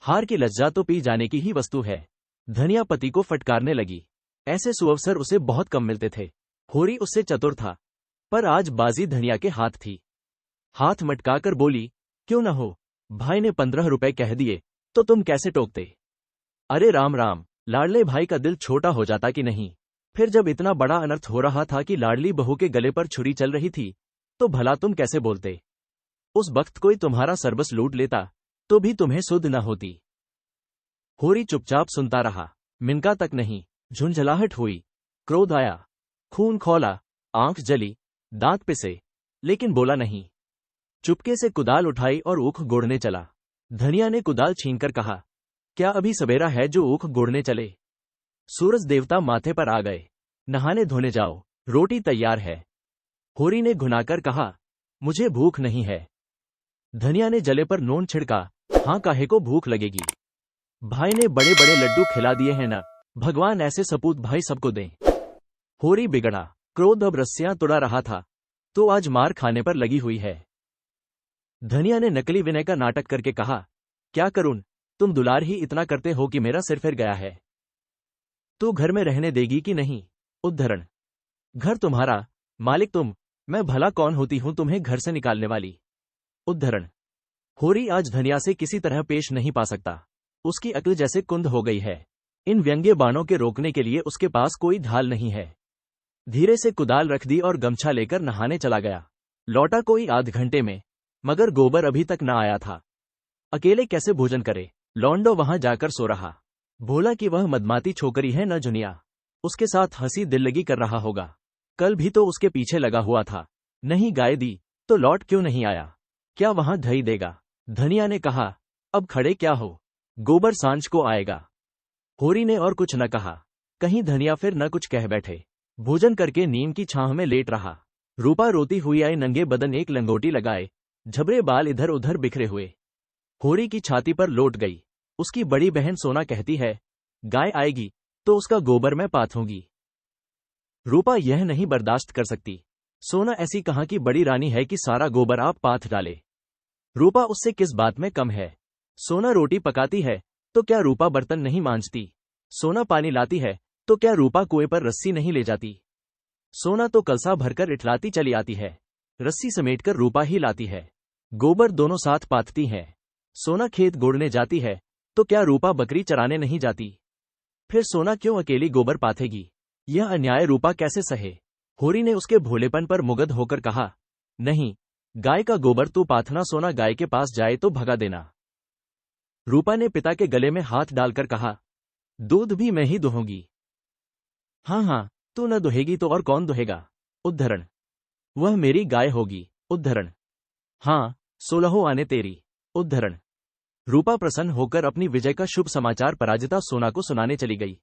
हार की लज्जा तो पी जाने की ही वस्तु है। धनिया पति को फटकारने लगी, ऐसे सुअवसर उसे बहुत कम मिलते थे। होरी उससे चतुर था, पर आज बाजी धनिया के हाथ थी। हाथ मटकाकर बोली, क्यों न हो, भाई ने 15 रुपए कह दिए तो तुम कैसे टोकते? अरे राम राम, लाडले भाई का दिल छोटा हो जाता कि नहीं। फिर जब इतना बड़ा अनर्थ हो रहा था कि लाडली बहू के गले पर छुरी चल रही थी, तो भला तुम कैसे बोलते? उस वक्त कोई तुम्हारा सर्वस्व लूट लेता तो भी तुम्हें सुध न होती। होरी चुपचाप सुनता रहा, मिनका तक नहीं। झुंझलाहट हुई, क्रोध आया, खून खौला, आंख जली, दांत पिसे, लेकिन बोला नहीं। चुपके से कुदाल उठाई और ऊख गोड़ने चला। धनिया ने कुदाल छीनकर कहा, क्या अभी सवेरा है जो ऊख गोड़ने चले? सूरज देवता माथे पर आ गए, नहाने धोने जाओ, रोटी तैयार है। होरी ने घुनाकर कहा, मुझे भूख नहीं है। धनिया ने जले पर नून छिड़का, हाँ काहे को भूख लगेगी, भाई ने बड़े बड़े लड्डू खिला दिए हैं ना, भगवान ऐसे सपूत भाई सबको दें। होरी बिगड़ा, क्रोध अब रस्सियां तुड़ा रहा था तो आज मार खाने पर लगी हुई है। धनिया ने नकली विनय का नाटक करके कहा, क्या करूं, तुम दुलार ही इतना करते हो कि मेरा सिर फिर गया है। तू घर में रहने देगी कि नहीं? उद्धरण, घर तुम्हारा, मालिक तुम, मैं भला कौन होती हूं तुम्हें घर से निकालने वाली। उद्धरण, होरी आज धनिया से किसी तरह पेश नहीं पा सकता, उसकी अक्ल जैसे कुंद हो गई है। इन व्यंग्य बाणों के रोकने के लिए उसके पास कोई ढाल नहीं है। धीरे से कुदाल रख दी और गमछा लेकर नहाने चला गया। लौटा कोई आध घंटे में, मगर गोबर अभी तक न आया था। अकेले कैसे भोजन करे? लौंडो वहां जाकर सो रहा। भोला कि वह मदमाती छोकरी है न जुनिया, उसके साथ हंसी दिल लगी कर रहा होगा। कल भी तो उसके पीछे लगा हुआ था, नहीं गाय दी तो लौट क्यों नहीं आया? क्या वहां धई देगा? धनिया ने कहा, अब खड़े क्या हो, गोबर सांझ को आएगा। होरी ने और कुछ न कहा, कहीं धनिया फिर न कुछ कह बैठे। भोजन करके नीम की छांव में लेट रहा। रूपा रोती हुई आई, नंगे बदन एक लंगोटी लगाए, झबरे बाल इधर उधर बिखरे हुए। होरी की छाती पर लोट गई। उसकी बड़ी बहन सोना कहती है, गाय आएगी तो उसका गोबर मैं पाथूंगी। रूपा यह नहीं बर्दाश्त कर सकती। सोना ऐसी कहां की बड़ी रानी है कि सारा गोबर आप पाथ डाले। रूपा उससे किस बात में कम है? सोना रोटी पकाती है तो क्या रूपा बर्तन नहीं मांजती? सोना पानी लाती है तो क्या रूपा कुएं पर रस्सी नहीं ले जाती? सोना तो कलसा भरकर इठलाती चली आती है, रस्सी समेटकर रूपा ही लाती है। गोबर दोनों साथ पाथती है। सोना खेत गोड़ने जाती है तो क्या रूपा बकरी चराने नहीं जाती? फिर सोना क्यों अकेली गोबर पाथेगी? यह अन्याय रूपा कैसे सहे? होरी ने उसके भोलेपन पर मुग्ध होकर कहा, नहीं, गाय का गोबर तू पाथना, सोना गाय के पास जाए तो भगा देना। रूपा ने पिता के गले में हाथ डालकर कहा, दूध भी मैं ही दुहूंगी। हाँ हाँ, तू न दुहेगी तो और कौन दुहेगा? उद्धरण, वह मेरी गाय होगी। उद्धरण, हाँ, 16 आने तेरी। उद्धरण। रूपा प्रसन्न होकर अपनी विजय का शुभ समाचार पराजिता सोना को सुनाने चली गई।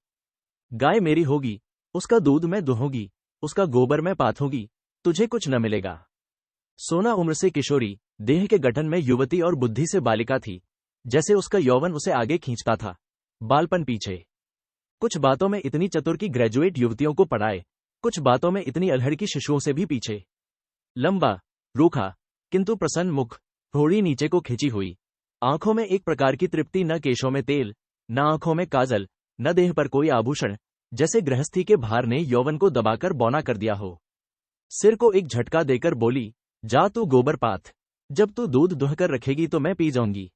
गाय मेरी होगी, उसका दूध मैं दुहूंगी, उसका गोबर मैं पाथूंगी, तुझे कुछ न मिलेगा। सोना उम्र से किशोरी, देह के गठन में युवती और बुद्धि से बालिका थी। जैसे उसका यौवन उसे आगे खींचता था, बालपन पीछे। कुछ बातों में इतनी चतुर की ग्रेजुएट युवतियों को पढ़ाए, कुछ बातों में इतनी अल्हड़ की शिशुओं से भी पीछे। लंबा, रूखा, किंतु प्रसन्न मुख, थोड़ी नीचे को खिंची हुई, आंखों में एक प्रकार की तृप्ति, न केशों में तेल, न आंखों में काजल, न देह पर कोई आभूषण, जैसे गृहस्थी के भार ने यौवन को दबाकर बौना कर दिया हो। सिर को एक झटका देकर बोली, जा तू गोबर पाथ, जब तू दूध दुहकर रखेगी तो मैं पी जाऊंगी।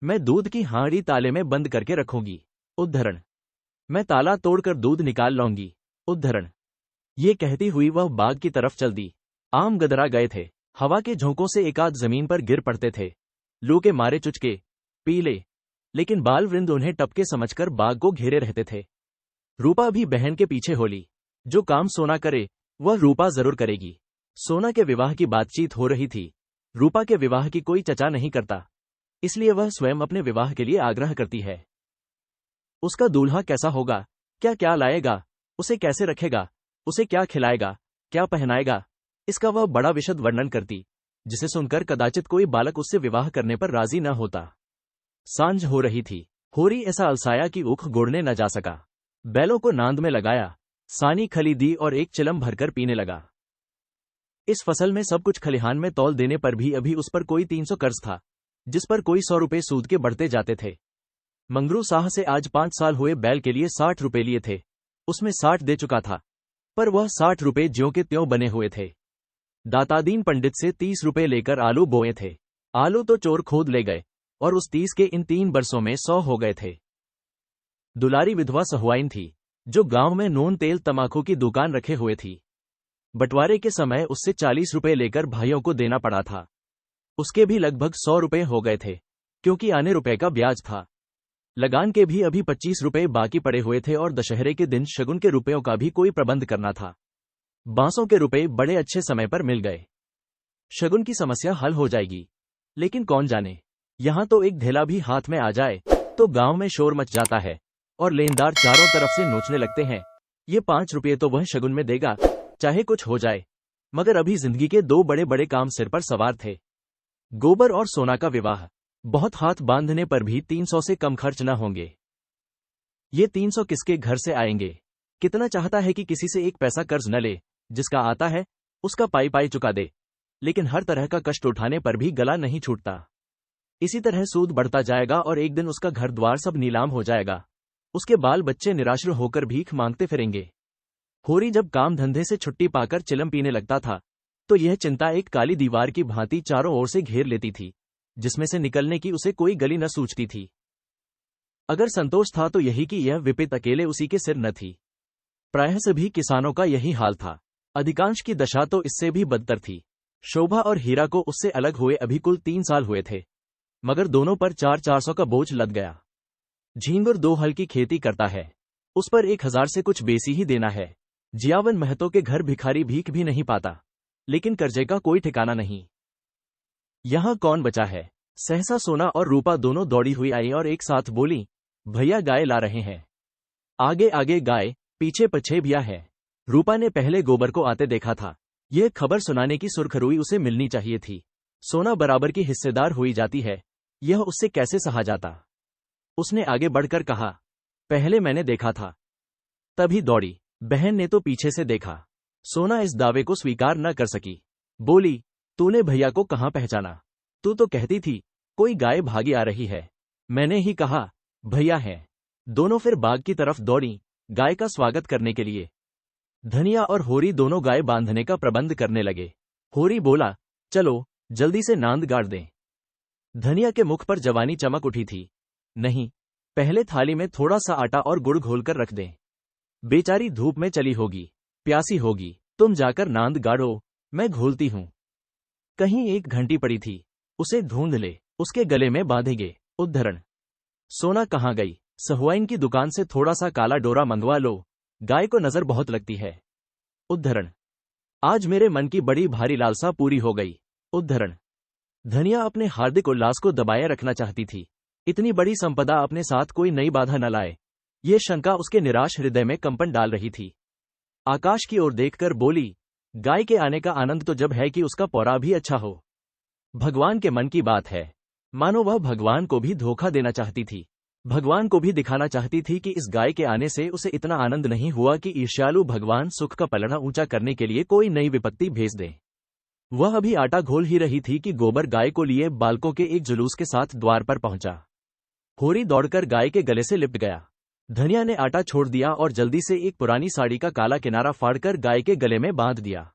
मैं दूध की हांडी ताले में बंद करके रखूंगी। उद्धरण, मैं ताला तोड़कर दूध निकाल लाऊंगी। उद्धरण। ये कहती हुई वह बाग की तरफ चल दी। आम गदरा गए थे, हवा के झोंकों से एकाध जमीन पर गिर पड़ते थे, लू के मारे चुचके, पीले, लेकिन बाल वृंद उन्हें टपके समझकर बाग को घेरे रहते थे। रूपा भी बहन के पीछे होली। जो काम सोना करे वह रूपा जरूर करेगी। सोना के विवाह की बातचीत हो रही थी। रूपा के विवाह की कोई चर्चा नहीं करता, इसलिए वह स्वयं अपने विवाह के लिए आग्रह करती है। उसका दूल्हा कैसा होगा, क्या क्या लाएगा, उसे कैसे रखेगा, उसे क्या खिलाएगा, क्या पहनाएगा, इसका वह बड़ा विशद वर्णन करती, जिसे सुनकर कदाचित कोई बालक उससे विवाह करने पर राजी न होता। सांझ हो रही थी। होरी ऐसा अलसाया कि ऊख गोड़ने न जा सका। बैलों को नांद में लगाया, सानी खली दी और एक चिलम भरकर पीने लगा। इस फसल में सब कुछ खलिहान में तौल देने पर भी अभी उस पर कोई 300 कर्ज था, जिस पर कोई 100 रुपए सूद के बढ़ते जाते थे। मंगरू साह से आज 5 साल हुए बैल के लिए 60 रुपए लिए थे, उसमें 60 दे चुका था, पर वह 60 रुपए ज्यों के त्यों बने हुए थे। दातादीन पंडित से 30 रुपए लेकर आलू बोए थे। आलू तो चोर खोद ले गए और उस 30 के इन 3 बरसों में 100 हो गए थे। दुलारी विधवा सहुआइन थी, जो गांव में नून तेल तमाकू की दुकान रखे हुए थी। बंटवारे के समय उससे 40 रुपए लेकर भाइयों को देना पड़ा था। उसके भी लगभग 100 रुपए हो गए थे, क्योंकि आने रुपए का ब्याज था। लगान के भी अभी 25 रुपए बाकी पड़े हुए थे और दशहरे के दिन शगुन के रुपयों का भी कोई प्रबंध करना था। बांसों के रुपए बड़े अच्छे समय पर मिल गए। शगुन की समस्या हल हो जाएगी, लेकिन कौन जाने, यहां तो एक धेला भी हाथ में आ जाए तो गांव में शोर मच जाता है और लेनदार चारों तरफ से नोचने लगते हैं। ये 5 रुपये तो वह शगुन में देगा, चाहे कुछ हो जाए। मगर अभी जिंदगी के 2 बड़े बड़े काम सिर पर सवार थे, गोबर और सोना का विवाह। बहुत हाथ बांधने पर भी 300 से कम खर्च न होंगे। ये 300 किसके घर से आएंगे? कितना चाहता है कि किसी से एक पैसा कर्ज न ले, जिसका आता है उसका पाई पाई चुका दे, लेकिन हर तरह का कष्ट उठाने पर भी गला नहीं छूटता। इसी तरह सूद बढ़ता जाएगा और एक दिन उसका घर द्वार सब नीलाम हो जाएगा। उसके बाल बच्चे निराश्र होकर भीख मांगते फिरेंगे। होरी जब काम धंधे से छुट्टी पाकर चिलम पीने लगता था, तो यह चिंता एक काली दीवार की भांति चारों ओर से घेर लेती थी, जिसमें से निकलने की उसे कोई गली न सूझती थी। अगर संतोष था तो यही कि यह विपत्ति अकेले उसी के सिर न थी। प्रायः सभी किसानों का यही हाल था। अधिकांश की दशा तो इससे भी बदतर थी। शोभा और हीरा को उससे अलग हुए अभी कुल 3 साल हुए थे, मगर दोनों पर 400 का बोझ लद गया। झींगुर 2 हल की खेती करता है, उस पर 1000 से कुछ बेसी ही देना है। जियावन महतो के घर भिखारी भीख भी नहीं पाता, लेकिन कर्जे का कोई ठिकाना नहीं। यहां कौन बचा है? सहसा सोना और रूपा दोनों दौड़ी हुई आई और एक साथ बोली, भैया गाय ला रहे हैं। आगे आगे गाय, पीछे पीछे भैया है। रूपा ने पहले गोबर को आते देखा था। यह खबर सुनाने की सुरखरुई उसे मिलनी चाहिए थी। सोना बराबर की हिस्सेदार हुई जाती है, यह उससे कैसे सहा जाता। उसने आगे बढ़कर कहा, पहले मैंने देखा था। तभी दौड़ी। बहन ने तो पीछे से देखा। सोना इस दावे को स्वीकार न कर सकी। बोली, तूने भैया को कहां पहचाना? तू तो कहती थी कोई गाय भागी आ रही है। मैंने ही कहा भैया है। दोनों फिर बाग की तरफ दौड़ी, गाय का स्वागत करने के लिए। धनिया और होरी दोनों गाय बांधने का प्रबंध करने लगे। होरी बोला, चलो जल्दी से नांद गाड़ दें। धनिया के मुख पर जवानी चमक उठी थी। नहीं, पहले थाली में थोड़ा सा आटा और गुड़ घोलकर रख दें। बेचारी धूप में चली होगी, प्यासी होगी। तुम जाकर नांद गाड़ो, मैं घोलती हूं। कहीं एक घंटी पड़ी थी, उसे ढूंढ ले, उसके गले में बांधेगे। उद्धरण। सोना कहाँ गई? सहुआइन की दुकान से थोड़ा सा काला डोरा मंगवा लो, गाय को नजर बहुत लगती है। उद्धरण। आज मेरे मन की बड़ी भारी लालसा पूरी हो गई। उद्धरण। धनिया अपने हार्दिक उल्लास को दबाए रखना चाहती थी। इतनी बड़ी संपदा अपने साथ कोई नई बाधा न लाए, ये शंका उसके निराश हृदय में कंपन डाल रही थी। आकाश की ओर देखकर बोली, गाय के आने का आनंद तो जब है कि उसका पौरा भी अच्छा हो। भगवान के मन की बात है। मानो वह भगवान को भी धोखा देना चाहती थी। भगवान को भी दिखाना चाहती थी कि इस गाय के आने से उसे इतना आनंद नहीं हुआ कि ईर्ष्यालु भगवान सुख का पलड़ा ऊंचा करने के लिए कोई नई विपत्ति भेज दे। वह अभी आटा घोल ही रही थी कि गोबर गाय को लिए बालकों के एक जुलूस के साथ द्वार पर पहुंचा। होरी दौड़कर गाय के गले से लिपट गया। धनिया ने आटा छोड़ दिया और जल्दी से एक पुरानी साड़ी का काला किनारा फाड़कर गाय के गले में बांध दिया।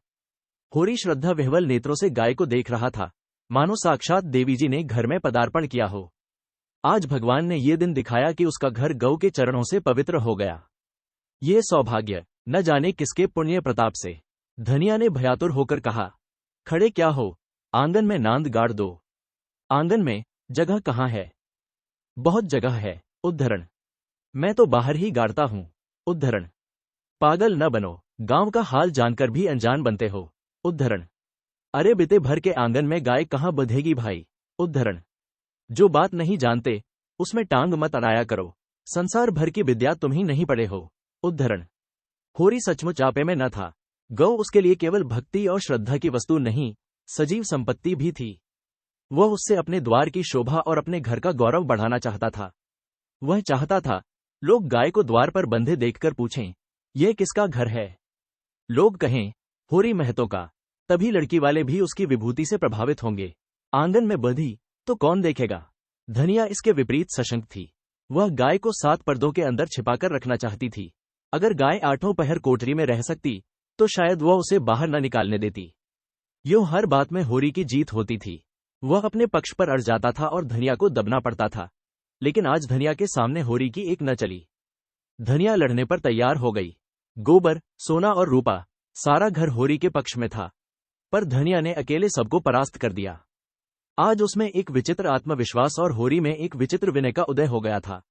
होरी श्रद्धा विह्वल नेत्रों से गाय को देख रहा था, मानो साक्षात देवी जी ने घर में पदार्पण किया हो। आज भगवान ने ये दिन दिखाया कि उसका घर गौ के चरणों से पवित्र हो गया। ये सौभाग्य न जाने किसके पुण्य प्रताप से। धनिया ने भयातुर होकर कहा, खड़े क्या हो, आंगन में नांद गाड़ दो। आंगन में जगह कहाँ है? बहुत जगह है। उद्धरण। मैं तो बाहर ही गाड़ता हूं। उद्धरण। पागल न बनो, गांव का हाल जानकर भी अनजान बनते हो। उद्धरण। अरे बिते भर के आंगन में गाय कहां बंधेगी भाई। उद्धरण। जो बात नहीं जानते उसमें टांग मत अड़ाया करो, संसार भर की विद्या तुम ही नहीं पढ़े हो। उद्धरण। होरी सचमुच आपे में न था। गौ उसके लिए केवल भक्ति और श्रद्धा की वस्तु नहीं, सजीव संपत्ति भी थी। वह उससे अपने द्वार की शोभा और अपने घर का गौरव बढ़ाना चाहता था। वह चाहता था लोग गाय को द्वार पर बंधे देखकर पूछें, यह किसका घर है? लोग कहें, होरी महतो का। तभी लड़की वाले भी उसकी विभूति से प्रभावित होंगे। आंगन में बंधी तो कौन देखेगा? धनिया इसके विपरीत सशंक थी। वह गाय को 7 पर्दों के अंदर छिपाकर रखना चाहती थी। अगर गाय 8 पहर कोठरी में रह सकती तो शायद वह उसे बाहर न निकालने देती। यूं हर बात में होरी की जीत होती थी। वह अपने पक्ष पर अड़ जाता था और धनिया को दबना पड़ता था। लेकिन आज धनिया के सामने होरी की एक न चली। धनिया लड़ने पर तैयार हो गई। गोबर, सोना और रूपा, सारा घर होरी के पक्ष में था। पर धनिया ने अकेले सबको परास्त कर दिया। आज उसमें एक विचित्र आत्मविश्वास और होरी में एक विचित्र विनय का उदय हो गया था।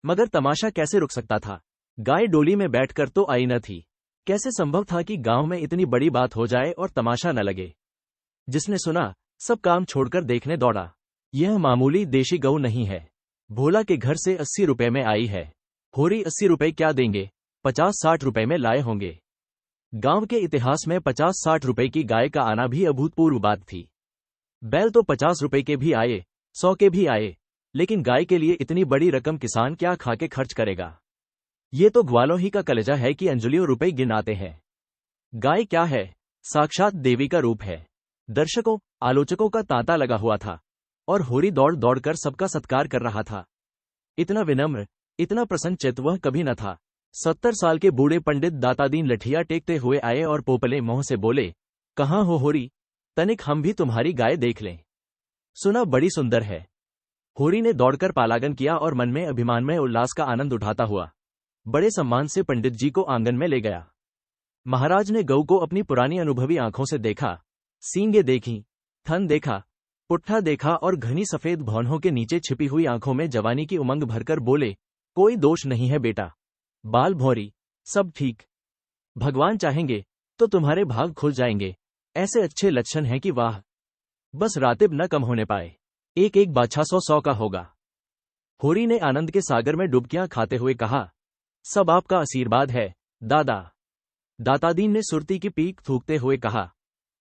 मगर तमाशा कैसे रुक सकता था? गाय डोली में बैठकर तो आई न थी। कैसे संभव था कि गांव में इतनी बड़ी बात हो जाए और तमाशा न लगे? जिसने सुना, सब काम छोड़कर देखने दौड़ा। यह मामूली देशी गऊ नहीं है। भोला के घर से 80 रुपए में आई है। होरी 80 रुपए क्या देंगे? 50-60 रुपए में लाए होंगे। गांव के इतिहास में 50-60 रुपए की गाय का आना भी अभूतपूर्व बात थी। बैल तो 50 रुपए के भी आए, 100 के भी आए, लेकिन गाय के लिए इतनी बड़ी रकम किसान क्या खा के खर्च करेगा? ये तो ग्वालों ही का कलेजा है कि अंजलियों रुपए गिनाते हैं। गाय क्या है? साक्षात देवी का रूप है। दर्शकों, आलोचकों का तांता लगा हुआ था और होरी दौड़ दौड़कर सबका सत्कार कर रहा था। इतना विनम्र, इतना प्रसन्न चित्त वह कभी न था। 70 साल के बूढ़े पंडित दातादीन लठिया टेकते हुए आए और पोपले मुंह से बोले, कहाँ हो होरी? तनिक हम भी तुम्हारी गाय देख लें। सुना बड़ी सुंदर है। होरी ने दौड़कर पालागन किया और मन में अभिमान में उल्लास का आनंद उठाता हुआ बड़े सम्मान से पंडित जी को आंगन में ले गया। महाराज ने गऊ को अपनी पुरानी अनुभवी आंखों से देखा। सींगे देखी, थन देखा, पुट्ठा देखा और घनी सफेद भौंहों के नीचे छिपी हुई आंखों में जवानी की उमंग भरकर बोले, कोई दोष नहीं है बेटा। बाल भौरी, सब ठीक। भगवान चाहेंगे तो तुम्हारे भाग खुल जाएंगे। ऐसे अच्छे लक्षण हैं कि वाह, बस रातिब न कम होने पाए। एक एक बाछा 100 का होगा। होरी ने आनंद के सागर में डुबकियां खाते हुए कहा, सब आपका आशीर्वाद है दादा। दातादीन ने सुरती की पीक थूकते हुए कहा,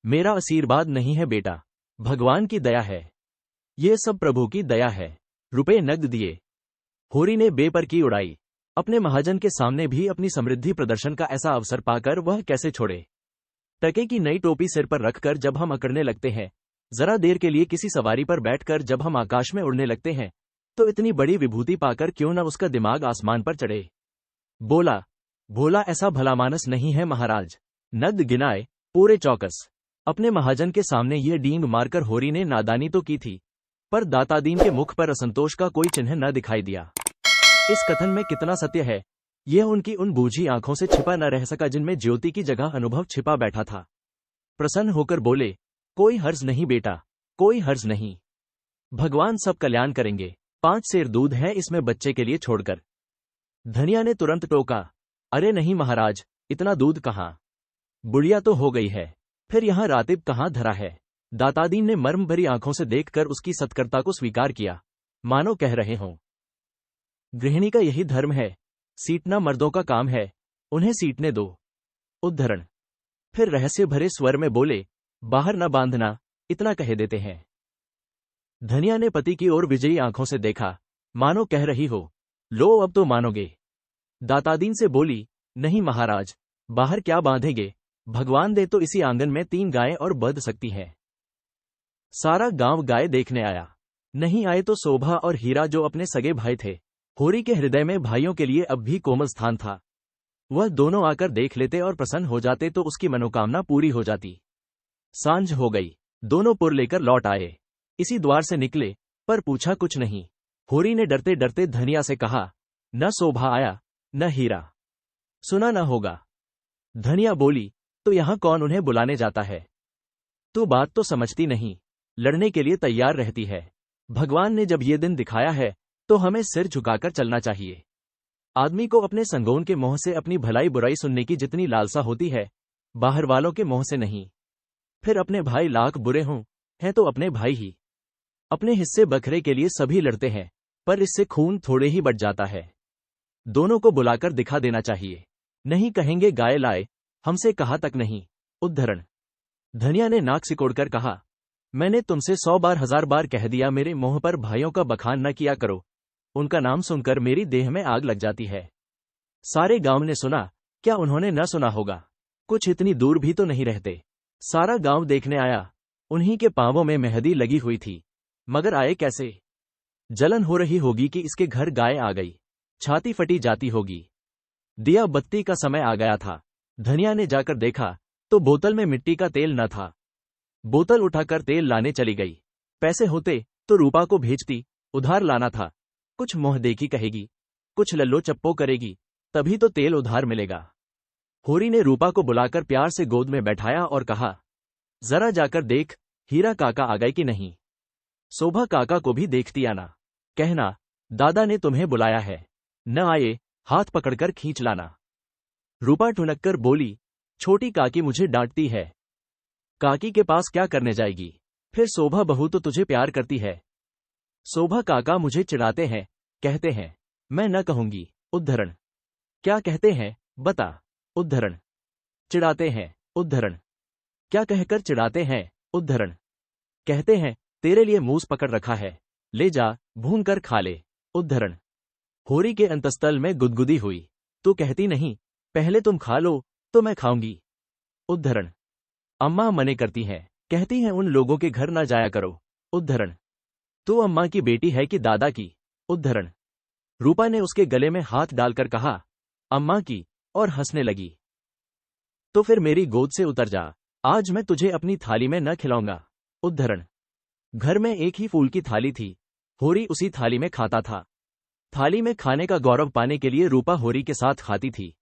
मेरा आशीर्वाद नहीं है बेटा, भगवान की दया है। ये सब प्रभु की दया है। रुपए नगद दिए। होरी ने बेपर की उड़ाई। अपने महाजन के सामने भी अपनी समृद्धि प्रदर्शन का ऐसा अवसर पाकर वह कैसे छोड़े? टके की नई टोपी सिर पर रखकर जब हम अकड़ने लगते हैं, जरा देर के लिए किसी सवारी पर बैठकर जब हम आकाश में उड़ने लगते हैं, तो इतनी बड़ी विभूति पाकर क्यों न उसका दिमाग आसमान पर चढ़े? बोला, भोला ऐसा भलामानस नहीं है महाराज। नगद गिनाए, पूरे चौकस। अपने महाजन के सामने यह डींग मारकर होरी ने नादानी तो की थी, पर दातादीन के मुख पर असंतोष का कोई चिन्ह न दिखाई दिया। इस कथन में कितना सत्य है, यह उनकी उन बूझी आंखों से छिपा न रह सका जिनमें ज्योति की जगह अनुभव छिपा बैठा था। प्रसन्न होकर बोले, कोई हर्ज नहीं बेटा, कोई हर्ज नहीं। भगवान सब कल्याण करेंगे। 5 सेर दूध है इसमें बच्चे के लिए छोड़कर। धनिया ने तुरंत टोका, अरे नहीं महाराज, इतना दूध कहाँ? बुढ़िया तो हो गई है, फिर यहाँ रातिब कहाँ धरा है? दातादीन ने मर्म भरी आंखों से देखकर उसकी सत्कर्ता को स्वीकार किया, मानो कह रहे हों, गृहिणी का यही धर्म है, सीटना मर्दों का काम है, उन्हें सीटने दो। उद्धरण। फिर रहस्य भरे स्वर में बोले, बाहर न बांधना, इतना कह देते हैं। धनिया ने पति की ओर विजयी आंखों से देखा, मानो कह रही हो, लो अब तो मानोगे। दातादीन से बोली, नहीं महाराज, बाहर क्या बांधेंगे, भगवान दे तो इसी आंगन में 3 गायें और बंध सकती हैं। सारा गांव गाय देखने आया। नहीं आए तो शोभा और हीरा जो अपने सगे भाई थे। होरी के हृदय में भाइयों के लिए अब भी कोमल स्थान था। वह दोनों आकर देख लेते और प्रसन्न हो जाते तो उसकी मनोकामना पूरी हो जाती। सांझ हो गई। दोनों पुर लेकर लौट आए। इसी द्वार से निकले, पर पूछा कुछ नहीं। होरी ने डरते डरते धनिया से कहा, न शोभा आया, न हीरा। सुना न होगा। धनिया बोली, तो यहां कौन उन्हें बुलाने जाता है? तू बात तो समझती नहीं, लड़ने के लिए तैयार रहती है। भगवान ने जब ये दिन दिखाया है, तो हमें सिर झुकाकर चलना चाहिए। आदमी को अपने संगोन के मुंह से अपनी भलाई बुराई सुनने की जितनी लालसा होती है, बाहर वालों के मुंह से नहीं। फिर अपने भाई लाख बुरे हों, हैं तो अपने भाई ही। अपने हिस्से बखरे के लिए सभी लड़ते हैं, पर इससे खून थोड़े ही बढ़ जाता है। दोनों को बुलाकर दिखा देना चाहिए। नहीं कहेंगे गाय लाए, हमसे कहा तक नहीं। उद्धरण। धनिया ने नाक सिकोड़कर कहा, मैंने तुमसे 100 बार 1000 बार कह दिया मेरे मुंह पर भाइयों का बखान न किया करो। उनका नाम सुनकर मेरी देह में आग लग जाती है। सारे गांव ने सुना, क्या उन्होंने न सुना होगा? कुछ इतनी दूर भी तो नहीं रहते। सारा गांव देखने आया। उन्हीं के पांवों में मेहंदी लगी हुई थी, मगर आए कैसे? जलन हो रही होगी कि इसके घर गाय आ गई। छाती फटी जाती होगी। दिया बत्ती का समय आ गया था। धनिया ने जाकर देखा, तो बोतल में मिट्टी का तेल न था। बोतल उठाकर तेल लाने चली गई। पैसे होते तो रूपा को भेजती, उधार लाना था। कुछ मुंह देखी कहेगी, कुछ लल्लो चप्पो करेगी, तभी तो तेल उधार मिलेगा। होरी ने रूपा को बुलाकर प्यार से गोद में बैठाया और कहा, जरा जाकर देख हीरा काका आ गए कि नहीं। शोभा काका को भी देखती आना, कहना दादा ने तुम्हें बुलाया है, न आए हाथ पकड़कर खींच लाना। रूपा ठुनक कर बोली, छोटी काकी मुझे डांटती है। काकी के पास क्या करने जाएगी, फिर शोभा बहू तो तुझे प्यार करती है। शोभा काका मुझे चिढ़ाते हैं, कहते हैं मैं न कहूंगी। उद्धरण। क्या कहते हैं बता। उद्धरण। चिढ़ाते हैं। उद्धरण। क्या कहकर चिढ़ाते हैं। उद्धरण। कहते हैं तेरे लिए मूस पकड़ रखा है, ले जा भून कर खा ले। उद्धरण। होरी के अंतस्तल में गुदगुदी हुई, तू कहती नहीं पहले तुम खा लो तो मैं खाऊंगी। उद्धरण। अम्मा मने करती हैं, कहती हैं उन लोगों के घर न जाया करो। उद्धरण। तू अम्मा की बेटी है कि दादा की। उद्धरण। रूपा ने उसके गले में हाथ डालकर कहा, अम्मा की, और हंसने लगी। तो फिर मेरी गोद से उतर जा, आज मैं तुझे अपनी थाली में न खिलाऊंगा। उद्धरण। घर में एक ही फूल की थाली थी, होरी उसी थाली में खाता था। थाली में खाने का गौरव पाने के लिए रूपा होरी के साथ खाती थी।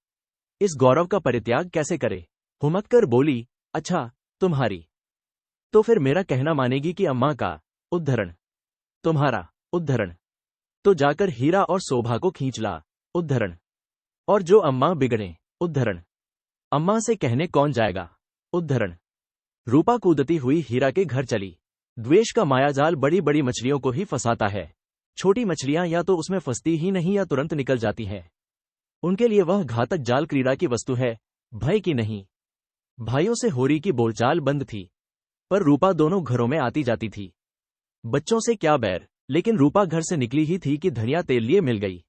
इस गौरव का परित्याग कैसे करे। हुमक कर बोली, अच्छा तुम्हारी, तो फिर मेरा कहना मानेगी कि अम्मा का। उद्धरण। तुम्हारा। उद्धरण। तो जाकर हीरा और शोभा को खींच ला। उद्धरण। और जो अम्मा बिगड़े। उद्धरण। अम्मा से कहने कौन जाएगा। उद्धरण। रूपा कूदती हुई हीरा के घर चली। द्वेष का मायाजाल बड़ी बड़ी मछलियों को ही फंसाता है। छोटी मछलियां या तो उसमें फंसती ही नहीं या तुरंत निकल जाती हैं। उनके लिए वह घातक जाल क्रीड़ा की वस्तु है, भय की नहीं। भाइयों से होरी की बोलचाल बंद थी, पर रूपा दोनों घरों में आती जाती थी। बच्चों से क्या बैर, लेकिन रूपा घर से निकली ही थी कि धनिया तेल लिए मिल गई।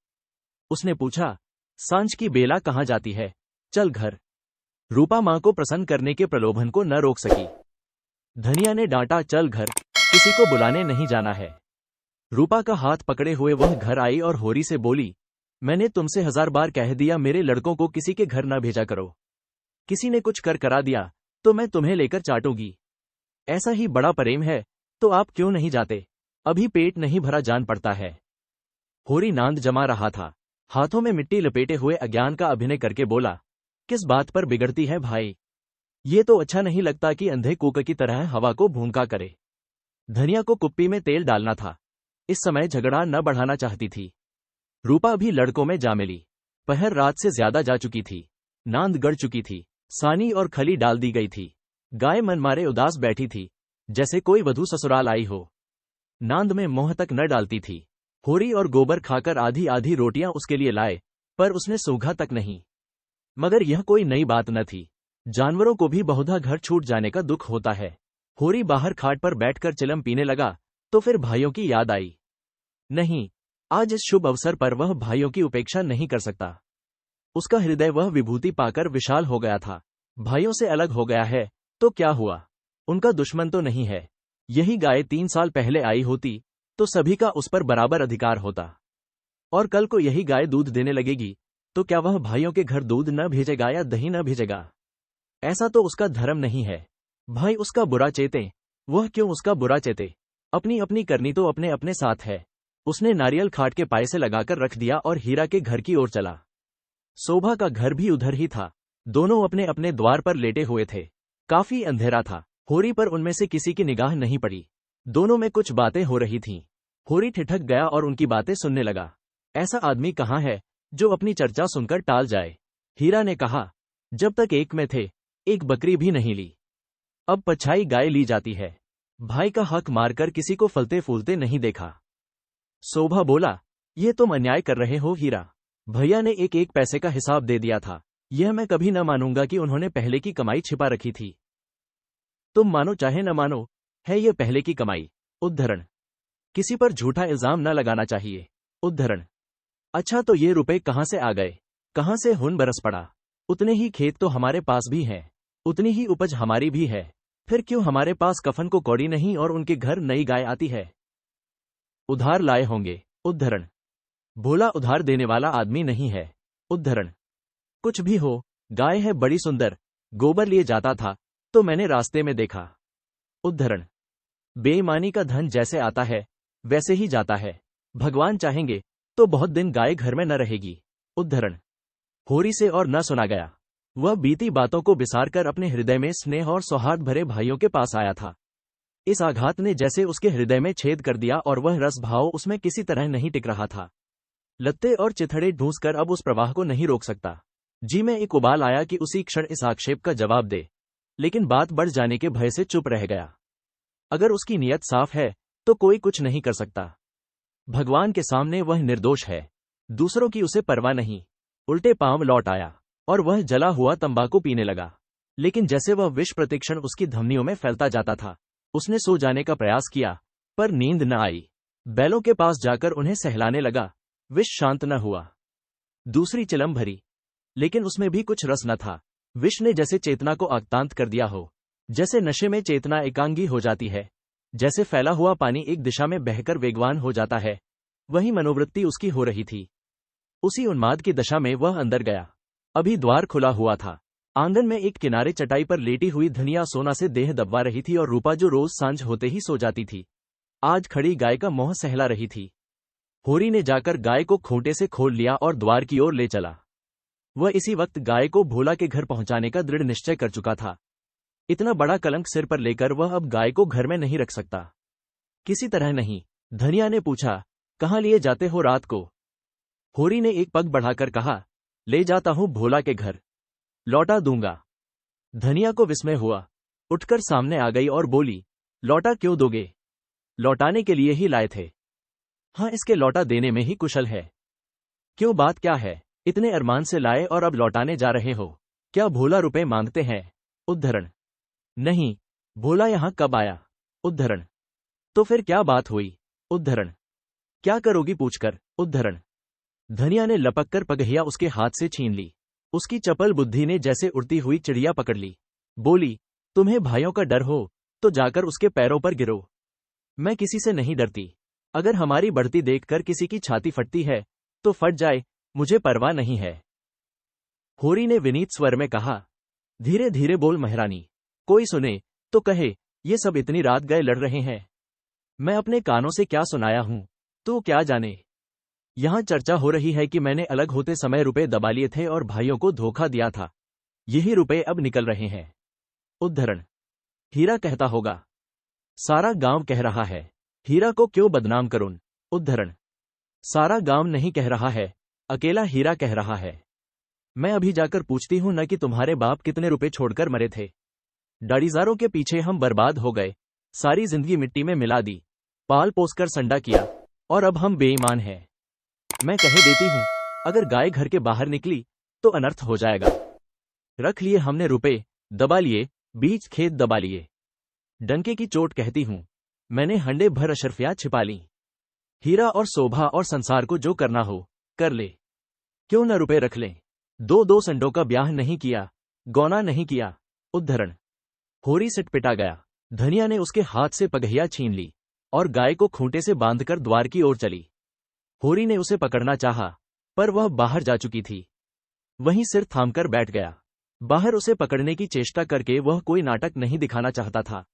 उसने पूछा, सांझ की बेला कहाँ जाती है, चल घर। रूपा मां को प्रसन्न करने के प्रलोभन को न रोक सकी। धनिया ने डांटा, चल घर, किसी को बुलाने नहीं जाना है। रूपा का हाथ पकड़े हुए वह घर आई और होरी से बोली, मैंने तुमसे 1000 बार कह दिया मेरे लड़कों को किसी के घर न भेजा करो। किसी ने कुछ कर करा दिया तो मैं तुम्हें लेकर चाटूंगी। ऐसा ही बड़ा प्रेम है तो आप क्यों नहीं जाते, अभी पेट नहीं भरा जान पड़ता है। होरी नांद जमा रहा था, हाथों में मिट्टी लपेटे हुए अज्ञान का अभिनय करके बोला, किस बात पर बिगड़ती है भाई। ये तो अच्छा नहीं लगता कि अंधे कुक की तरह हवा को भूंका करे। धनिया को कुप्पी में तेल डालना था, इस समय झगड़ा न बढ़ाना चाहती थी। रूपा भी लड़कों में जा मिली। पहर रात से ज्यादा जा चुकी थी, नांद गड़ चुकी थी, सानी और खली डाल दी गई थी। गाय मन मारे उदास बैठी थी, जैसे कोई वधू ससुराल आई हो। नांद में मोह तक न डालती थी। होरी और गोबर खाकर आधी आधी रोटियां उसके लिए लाए, पर उसने सूंघा तक नहीं। मगर यह कोई नई बात न थी, जानवरों को भी बहुधा घर छूट जाने का दुख होता है। होरी बाहर खाट पर बैठकर चिलम पीने लगा, तो फिर भाइयों की याद आई। नहीं, आज इस शुभ अवसर पर वह भाइयों की उपेक्षा नहीं कर सकता। उसका हृदय वह विभूति पाकर विशाल हो गया था। भाइयों से अलग हो गया है तो क्या हुआ, उनका दुश्मन तो नहीं है। यही गाय 3 साल पहले आई होती तो सभी का उस पर बराबर अधिकार होता, और कल को यही गाय दूध देने लगेगी तो क्या वह भाइयों के घर दूध न भेजेगा या दही न भेजेगा। ऐसा तो उसका धर्म नहीं है। भाई उसका बुरा चेते, वह क्यों उसका बुरा चेते। अपनी अपनी करनी तो अपने अपने साथ है। उसने नारियल खाट के पाए से लगाकर रख दिया और हीरा के घर की ओर चला। शोभा का घर भी उधर ही था। दोनों अपने अपने द्वार पर लेटे हुए थे। काफी अंधेरा था। होरी पर उनमें से किसी की निगाह नहीं पड़ी। दोनों में कुछ बातें हो रही थीं। होरी ठिठक गया और उनकी बातें सुनने लगा। ऐसा आदमी कहाँ है जो अपनी चर्चा सुनकर टाल जाए। हीरा ने कहा, जब तक एक में थे एक बकरी भी नहीं ली, अब पछाई गाय ली जाती है। भाई का हक मारकर किसी को फलते फूलते नहीं देखा। शोभा बोला, ये तुम अन्याय कर रहे हो हीरा। भैया ने एक एक पैसे का हिसाब दे दिया था। यह मैं कभी न मानूंगा कि उन्होंने पहले की कमाई छिपा रखी थी। तुम मानो चाहे न मानो, है ये पहले की कमाई। उद्धरण। किसी पर झूठा इल्जाम न लगाना चाहिए। उद्धरण। अच्छा तो ये रुपए कहाँ से आ गए, कहाँ से हुन बरस पड़ा। उतने ही खेत तो हमारे पास भी हैं, उतनी ही उपज हमारी भी है, फिर क्यों हमारे पास कफन को कौड़ी नहीं और उनके घर नई गाय आती है। उधार लाए होंगे। उद्धरण। भोला उधार देने वाला आदमी नहीं है। उद्धरण। कुछ भी हो, गाय है बड़ी सुंदर। गोबर लिए जाता था तो मैंने रास्ते में देखा। उद्धरण। बेईमानी का धन जैसे आता है वैसे ही जाता है। भगवान चाहेंगे तो बहुत दिन गाय घर में न रहेगी। उद्धरण। होरी से और न सुना गया। वह बीती बातों को बिसार कर अपने हृदय में स्नेह और सौहार्द भरे भाइयों के पास आया था। इस आघात ने जैसे उसके हृदय में छेद कर दिया और वह रस भाव उसमें किसी तरह नहीं टिक रहा था। लत्ते और चिथड़े ढूंस कर अब उस प्रवाह को नहीं रोक सकता। जी में एक उबाल आया कि उसी क्षण इस आक्षेप का जवाब दे, लेकिन बात बढ़ जाने के भय से चुप रह गया। अगर उसकी नीयत साफ है तो कोई कुछ नहीं कर सकता। भगवान के सामने वह निर्दोष है। दूसरों की उसे परवाह नहीं। उल्टे पांव लौट आया और वह जला हुआ तंबाकू पीने लगा। लेकिन जैसे वह विष प्रतिक्षण उसकी धमनियों में फैलता जाता था, उसने सो जाने का प्रयास किया, पर नींद न आई। बैलों के पास जाकर उन्हें सहलाने लगा। विष शांत न हुआ। दूसरी चिलम भरी, लेकिन उसमें भी कुछ रस न था। विष ने जैसे चेतना को आक्रांत कर दिया हो। जैसे नशे में चेतना एकांगी हो जाती है, जैसे फैला हुआ पानी एक दिशा में बहकर वेगवान हो जाता है, वही मनोवृत्ति उसकी हो रही थी। उसी उन्माद की दशा में वह अंदर गया। अभी द्वार खुला हुआ था। आंगन में एक किनारे चटाई पर लेटी हुई धनिया सोना से देह दबवा रही थी और रूपा जो रोज सांझ होते ही सो जाती थी, आज खड़ी गाय का मोह सहला रही थी। होरी ने जाकर गाय को खूंटे से खोल लिया और द्वार की ओर ले चला। वह इसी वक्त गाय को भोला के घर पहुंचाने का दृढ़ निश्चय कर चुका था। इतना बड़ा कलंक सिर पर लेकर वह अब गाय को घर में नहीं रख सकता। किसी तरह नहीं। धनिया ने पूछा, कहाँ लिए जाते हो रात को? होरी ने एक पग बढ़ाकर कहा, ले जाता हूं भोला के घर, लौटा दूंगा। धनिया को विस्मय हुआ। उठकर सामने आ गई और बोली, लौटा क्यों दोगे? लौटाने के लिए ही लाए थे। हाँ, इसके लौटा देने में ही कुशल है। क्यों, बात क्या है? इतने अरमान से लाए और अब लौटाने जा रहे हो? क्या भोला रुपए मांगते हैं? उद्धरण। नहीं, भोला यहां कब आया? उद्धरण। तो फिर क्या बात हुई? उद्धरण। क्या करोगी पूछकर? उद्धरण। धनिया ने लपक कर पगहिया उसके हाथ से छीन ली। उसकी चपल बुद्धि ने जैसे उड़ती हुई चिड़िया पकड़ ली। बोली, तुम्हें भाइयों का डर हो तो जाकर उसके पैरों पर गिरो। मैं किसी से नहीं डरती। अगर हमारी बढ़ती देखकर किसी की छाती फटती है तो फट जाए, मुझे परवाह नहीं है। होरी ने विनीत स्वर में कहा, धीरे धीरे बोल महारानी, कोई सुने तो कहे ये सब इतनी रात गए लड़ रहे हैं। मैं अपने कानों से क्या सुनाया हूं, तू क्या जाने। यहां चर्चा हो रही है कि मैंने अलग होते समय रुपए दबा लिए थे और भाइयों को धोखा दिया था। यही रुपए अब निकल रहे हैं। उद्धरण। हीरा कहता होगा। सारा गांव कह रहा है। हीरा को क्यों बदनाम करूं? उद्धरण। सारा गांव नहीं कह रहा है, अकेला हीरा कह रहा है। मैं अभी जाकर पूछती हूं न कि तुम्हारे बाप कितने रुपए छोड़कर मरे थे। डाड़ीजारों के पीछे हम बर्बाद हो गए, सारी जिंदगी मिट्टी में मिला दी, पाल पोसकर संडा किया, और अब हम बेईमान हैं। मैं कह देती हूं, अगर गाय घर के बाहर निकली तो अनर्थ हो जाएगा। रख लिए हमने रुपए, दबा लिए, बीज खेत दबा लिए। डंके की चोट कहती हूं, मैंने हंडे भर अशरफियां छिपा ली। हीरा और शोभा और संसार को जो करना हो कर ले। क्यों न रुपए रख लें। दो दो संडों का ब्याह नहीं किया, गौना नहीं किया। उद्धरण। होरी सिटपिटा गया। धनिया ने उसके हाथ से पगहिया छीन ली और गाय को खूंटे से बांधकर द्वार की ओर चली। होरी ने उसे पकड़ना चाहा, पर वह बाहर जा चुकी थी। वहीं सिर थामकर बैठ गया। बाहर उसे पकड़ने की चेष्टा करके वह कोई नाटक नहीं दिखाना चाहता था।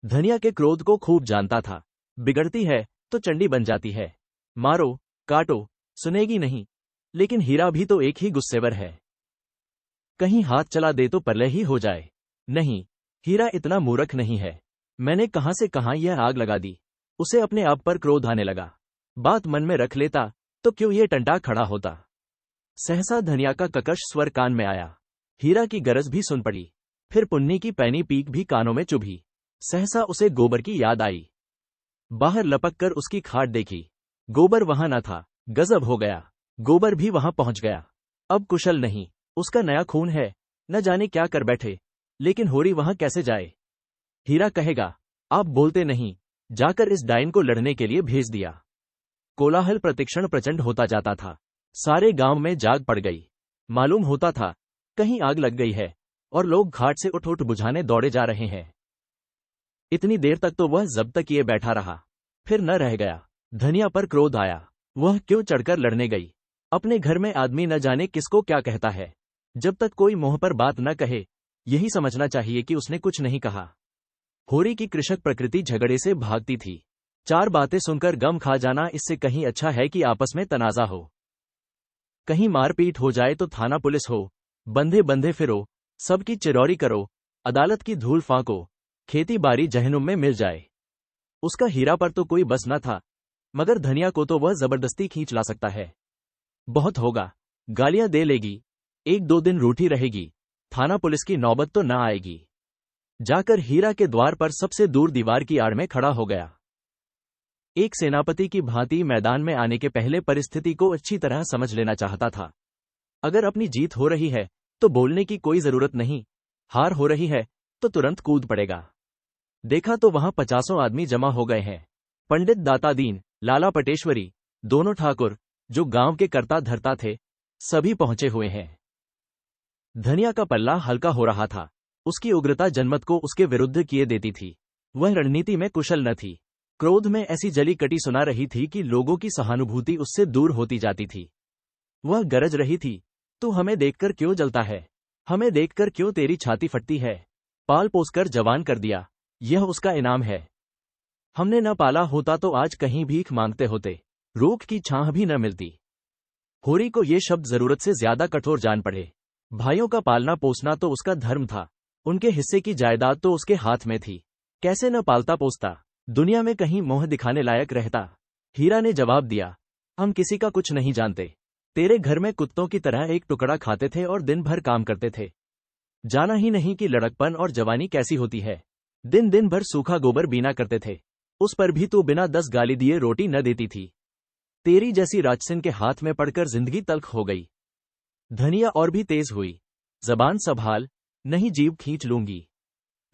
धनिया के क्रोध को खूब जानता था। बिगड़ती है तो चंडी बन जाती है। मारो, काटो, सुनेगी नहीं। लेकिन हीरा भी तो एक ही गुस्सेवर है। कहीं हाथ चला दे तो परले ही हो जाए। नहीं, हीरा इतना मूर्ख नहीं है। मैंने कहां से कहां यह आग लगा दी। उसे अपने आप पर क्रोध आने लगा। बात मन में रख लेता तो क्यों ये टंटा खड़ा होता। सहसा धनिया का ककश स्वर कान में आया। हीरा की गरज भी सुन पड़ी। फिर पुन्नी की पैनी पीक भी कानों में चुभी। सहसा उसे गोबर की याद आई। बाहर लपक कर उसकी खाट देखी। गोबर वहां न था। गजब हो गया, गोबर भी वहां पहुंच गया। अब कुशल नहीं, उसका नया खून है, न जाने क्या कर बैठे। लेकिन होरी वहां कैसे जाए? हीरा कहेगा, आप बोलते नहीं, जाकर इस डायन को लड़ने के लिए भेज दिया। कोलाहल प्रतिक्षण प्रचंड होता जाता था। सारे गांव में जाग पड़ गई। मालूम होता था कहीं आग लग गई है और लोग घाट से उठ उठ बुझाने दौड़े जा रहे हैं। इतनी देर तक तो वह जब्त किए बैठा रहा, फिर न रह गया। धनिया पर क्रोध आया। वह क्यों चढ़कर लड़ने गई? अपने घर में आदमी न जाने किसको क्या कहता है। जब तक कोई मुंह पर बात न कहे, यही समझना चाहिए कि उसने कुछ नहीं कहा। होरी की कृषक प्रकृति झगड़े से भागती थी। 4 बातें सुनकर गम खा जाना इससे कहीं अच्छा है कि आपस में तनाजा हो। कहीं मारपीट हो जाए तो थाना पुलिस हो, बंधे बंधे फिरो, सबकी चिरौरी करो, अदालत की धूल फांको, खेती बाड़ी जहनुम में मिल जाए। उसका हीरा पर तो कोई बस न था, मगर धनिया को तो वह जबरदस्ती खींच ला सकता है। बहुत होगा, गालियां दे लेगी, 1-2 दिन रूठी रहेगी, थाना पुलिस की नौबत तो न आएगी। जाकर हीरा के द्वार पर सबसे दूर दीवार की आड़ में खड़ा हो गया। एक सेनापति की भांति मैदान में आने के पहले परिस्थिति को अच्छी तरह समझ लेना चाहता था। अगर अपनी जीत हो रही है तो बोलने की कोई जरूरत नहीं, हार हो रही है तो तुरंत कूद पड़ेगा। देखा तो वहां 50 आदमी जमा हो गए हैं। पंडित दातादीन, लाला पटेश्वरी, दोनों ठाकुर जो गांव के कर्ता धर्ता थे, सभी पहुंचे हुए हैं। धनिया का पल्ला हल्का हो रहा था। उसकी उग्रता जनमत को उसके विरुद्ध किए देती थी। वह रणनीति में कुशल न थी। क्रोध में ऐसी जली कटी सुना रही थी कि लोगों की सहानुभूति उससे दूर होती जाती थी। वह गरज रही थी, तू हमें देखकर क्यों जलता है? हमें देखकर क्यों तेरी छाती फटती है? पाल पोसकर जवान कर दिया, यह उसका इनाम है। हमने न पाला होता तो आज कहीं भीख मांगते होते, रूख की छाह भी न मिलती। होरी को ये शब्द जरूरत से ज्यादा कठोर जान पड़े। भाइयों का पालना पोसना तो उसका धर्म था, उनके हिस्से की जायदाद तो उसके हाथ में थी। कैसे न पालता पोसता, दुनिया में कहीं मोह दिखाने लायक रहता। हीरा ने जवाब दिया, हम किसी का कुछ नहीं जानते। तेरे घर में कुत्तों की तरह एक टुकड़ा खाते थे और दिन भर काम करते थे। जाना ही नहीं कि लड़कपन और जवानी कैसी होती है। दिन दिन भर सूखा गोबर बीना करते थे, उस पर भी तू बिना 10 गाली दिए रोटी न देती थी। तेरी जैसी राजसिन के हाथ में पड़कर जिंदगी तल्ख हो गई। धनिया और भी तेज हुई, जबान संभाल, नहीं जीभ खींच लूंगी।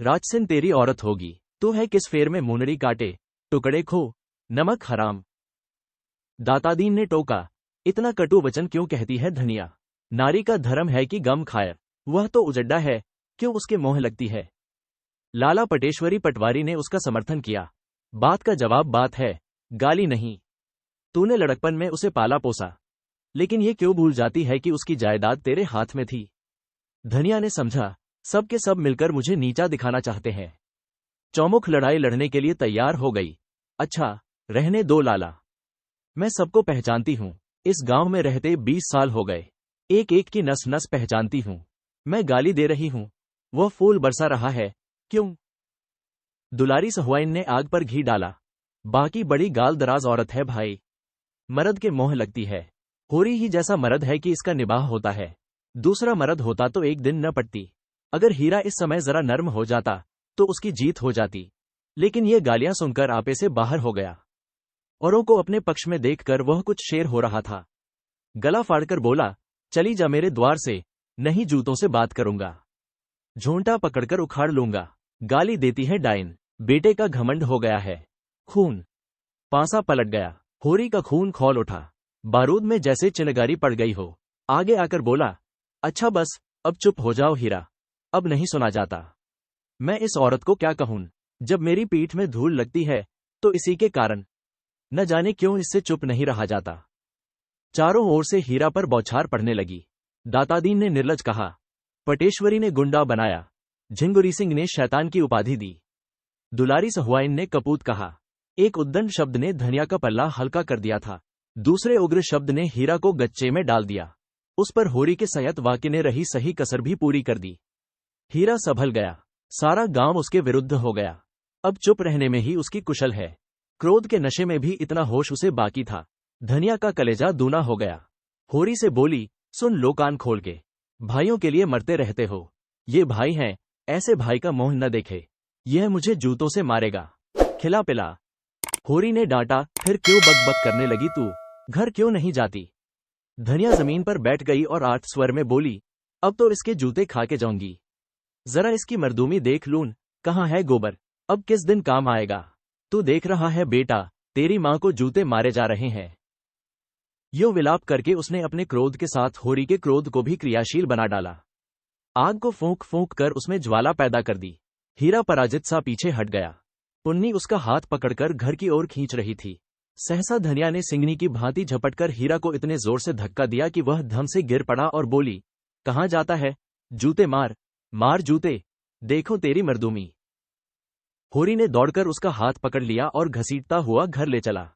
राजसिन तेरी औरत होगी, तू है किस फेर में मुनड़ी काटे, टुकड़े खो, नमक हराम। दातादीन ने टोका, इतना कटु वचन क्यों कहती है धनिया? नारी का धर्म है कि गम खाए, वह तो उजड्डा है, क्यों उसके मोह लगती है? लाला पटेश्वरी पटवारी ने उसका समर्थन किया। बात का जवाब बात है, गाली नहीं। तूने लड़कपन में उसे पाला पोसा, लेकिन ये क्यों भूल जाती है कि उसकी जायदाद तेरे हाथ में थी? धनिया ने समझा, सब के सब मिलकर मुझे नीचा दिखाना चाहते हैं। चौमुख लड़ाई लड़ने के लिए तैयार हो गई। अच्छा, रहने दो लाला, मैं सबको पहचानती हूं। इस गांव में रहते 20 साल हो गए, एक एक की नस नस पहचानती हूं। मैं गाली दे रही हूं, वह फूल बरसा रहा है, क्यों? दुलारी सहुआइन ने आग पर घी डाला। बाकी बड़ी गाल दराज औरत है भाई, मर्द के मोह लगती है। होरी ही जैसा मर्द है कि इसका निबाह होता है। दूसरा मर्द होता तो एक दिन न पटती। अगर हीरा इस समय जरा नर्म हो जाता तो उसकी जीत हो जाती, लेकिन ये गालियां सुनकर आपे से बाहर हो गया। औरों को अपने पक्ष में देखकर वह कुछ शेर हो रहा था। गला फाड़कर बोला, चली जा मेरे द्वार से, नहीं जूतों से बात करूंगा, झोंटा पकड़कर उखाड़ लूंगा। गाली देती है डाइन, बेटे का घमंड हो गया है। खून, पांसा पलट गया। होरी का खून खौल उठा, बारूद में जैसे चिनगारी पड़ गई हो। आगे आकर बोला, अच्छा बस, अब चुप हो जाओ हीरा, अब नहीं सुना जाता। मैं इस औरत को क्या कहूं? जब मेरी पीठ में धूल लगती है तो इसी के कारण। न जाने क्यों इससे चुप नहीं रहा जाता। चारों ओर से हीरा पर बौछार पड़ने लगी। दातादीन ने निर्लज कहा, पटेश्वरी ने गुंडा बनाया, झिंगुरी सिंह ने शैतान की उपाधि दी। दुलारी सहुआइन ने कपूत कहा। एक उद्दंड शब्द ने धनिया का पल्ला हल्का कर दिया था, दूसरे उग्र शब्द ने हीरा को गच्चे में डाल दिया। उस पर होरी के संयत वाक्य ने रही सही कसर भी पूरी कर दी। हीरा संभल गया, सारा गांव उसके विरुद्ध हो गया। अब चुप रहने में ही उसकी कुशल है। क्रोध के नशे में भी इतना होश उसे बाकी था। धनिया का कलेजा दूना हो गया। होरी से बोली, सुन लो कान खोल के, भाइयों के लिए मरते रहते हो। ये भाई हैं, ऐसे भाई का मोह न देखे, यह मुझे जूतों से मारेगा। खिला पिला। होरी ने डांटा, फिर क्यों बक बक करने लगी तू, घर क्यों नहीं जाती? धनिया जमीन पर बैठ गई और आठ स्वर में बोली, अब तो इसके जूते खा के जाऊंगी। जरा इसकी मर्दूमी देख लून, कहाँ है गोबर, अब किस दिन काम आएगा? तू देख रहा है बेटा, तेरी माँ को जूते मारे जा रहे हैं। यो विलाप करके उसने अपने क्रोध के साथ होरी के क्रोध को भी क्रियाशील बना डाला। आग को फूंक फूंक कर उसमें ज्वाला पैदा कर दी। हीरा पराजित सा पीछे हट गया। पुन्नी उसका हाथ पकड़कर घर की ओर खींच रही थी। सहसा धनिया ने सिंगनी की भांति झपटकर हीरा को इतने जोर से धक्का दिया कि वह धम से गिर पड़ा और बोली, कहाँ जाता है? जूते मार, मार जूते, देखो तेरी मर्दूमी। होरी ने दौड़कर उसका हाथ पकड़ लिया और घसीटता हुआ घर ले चला।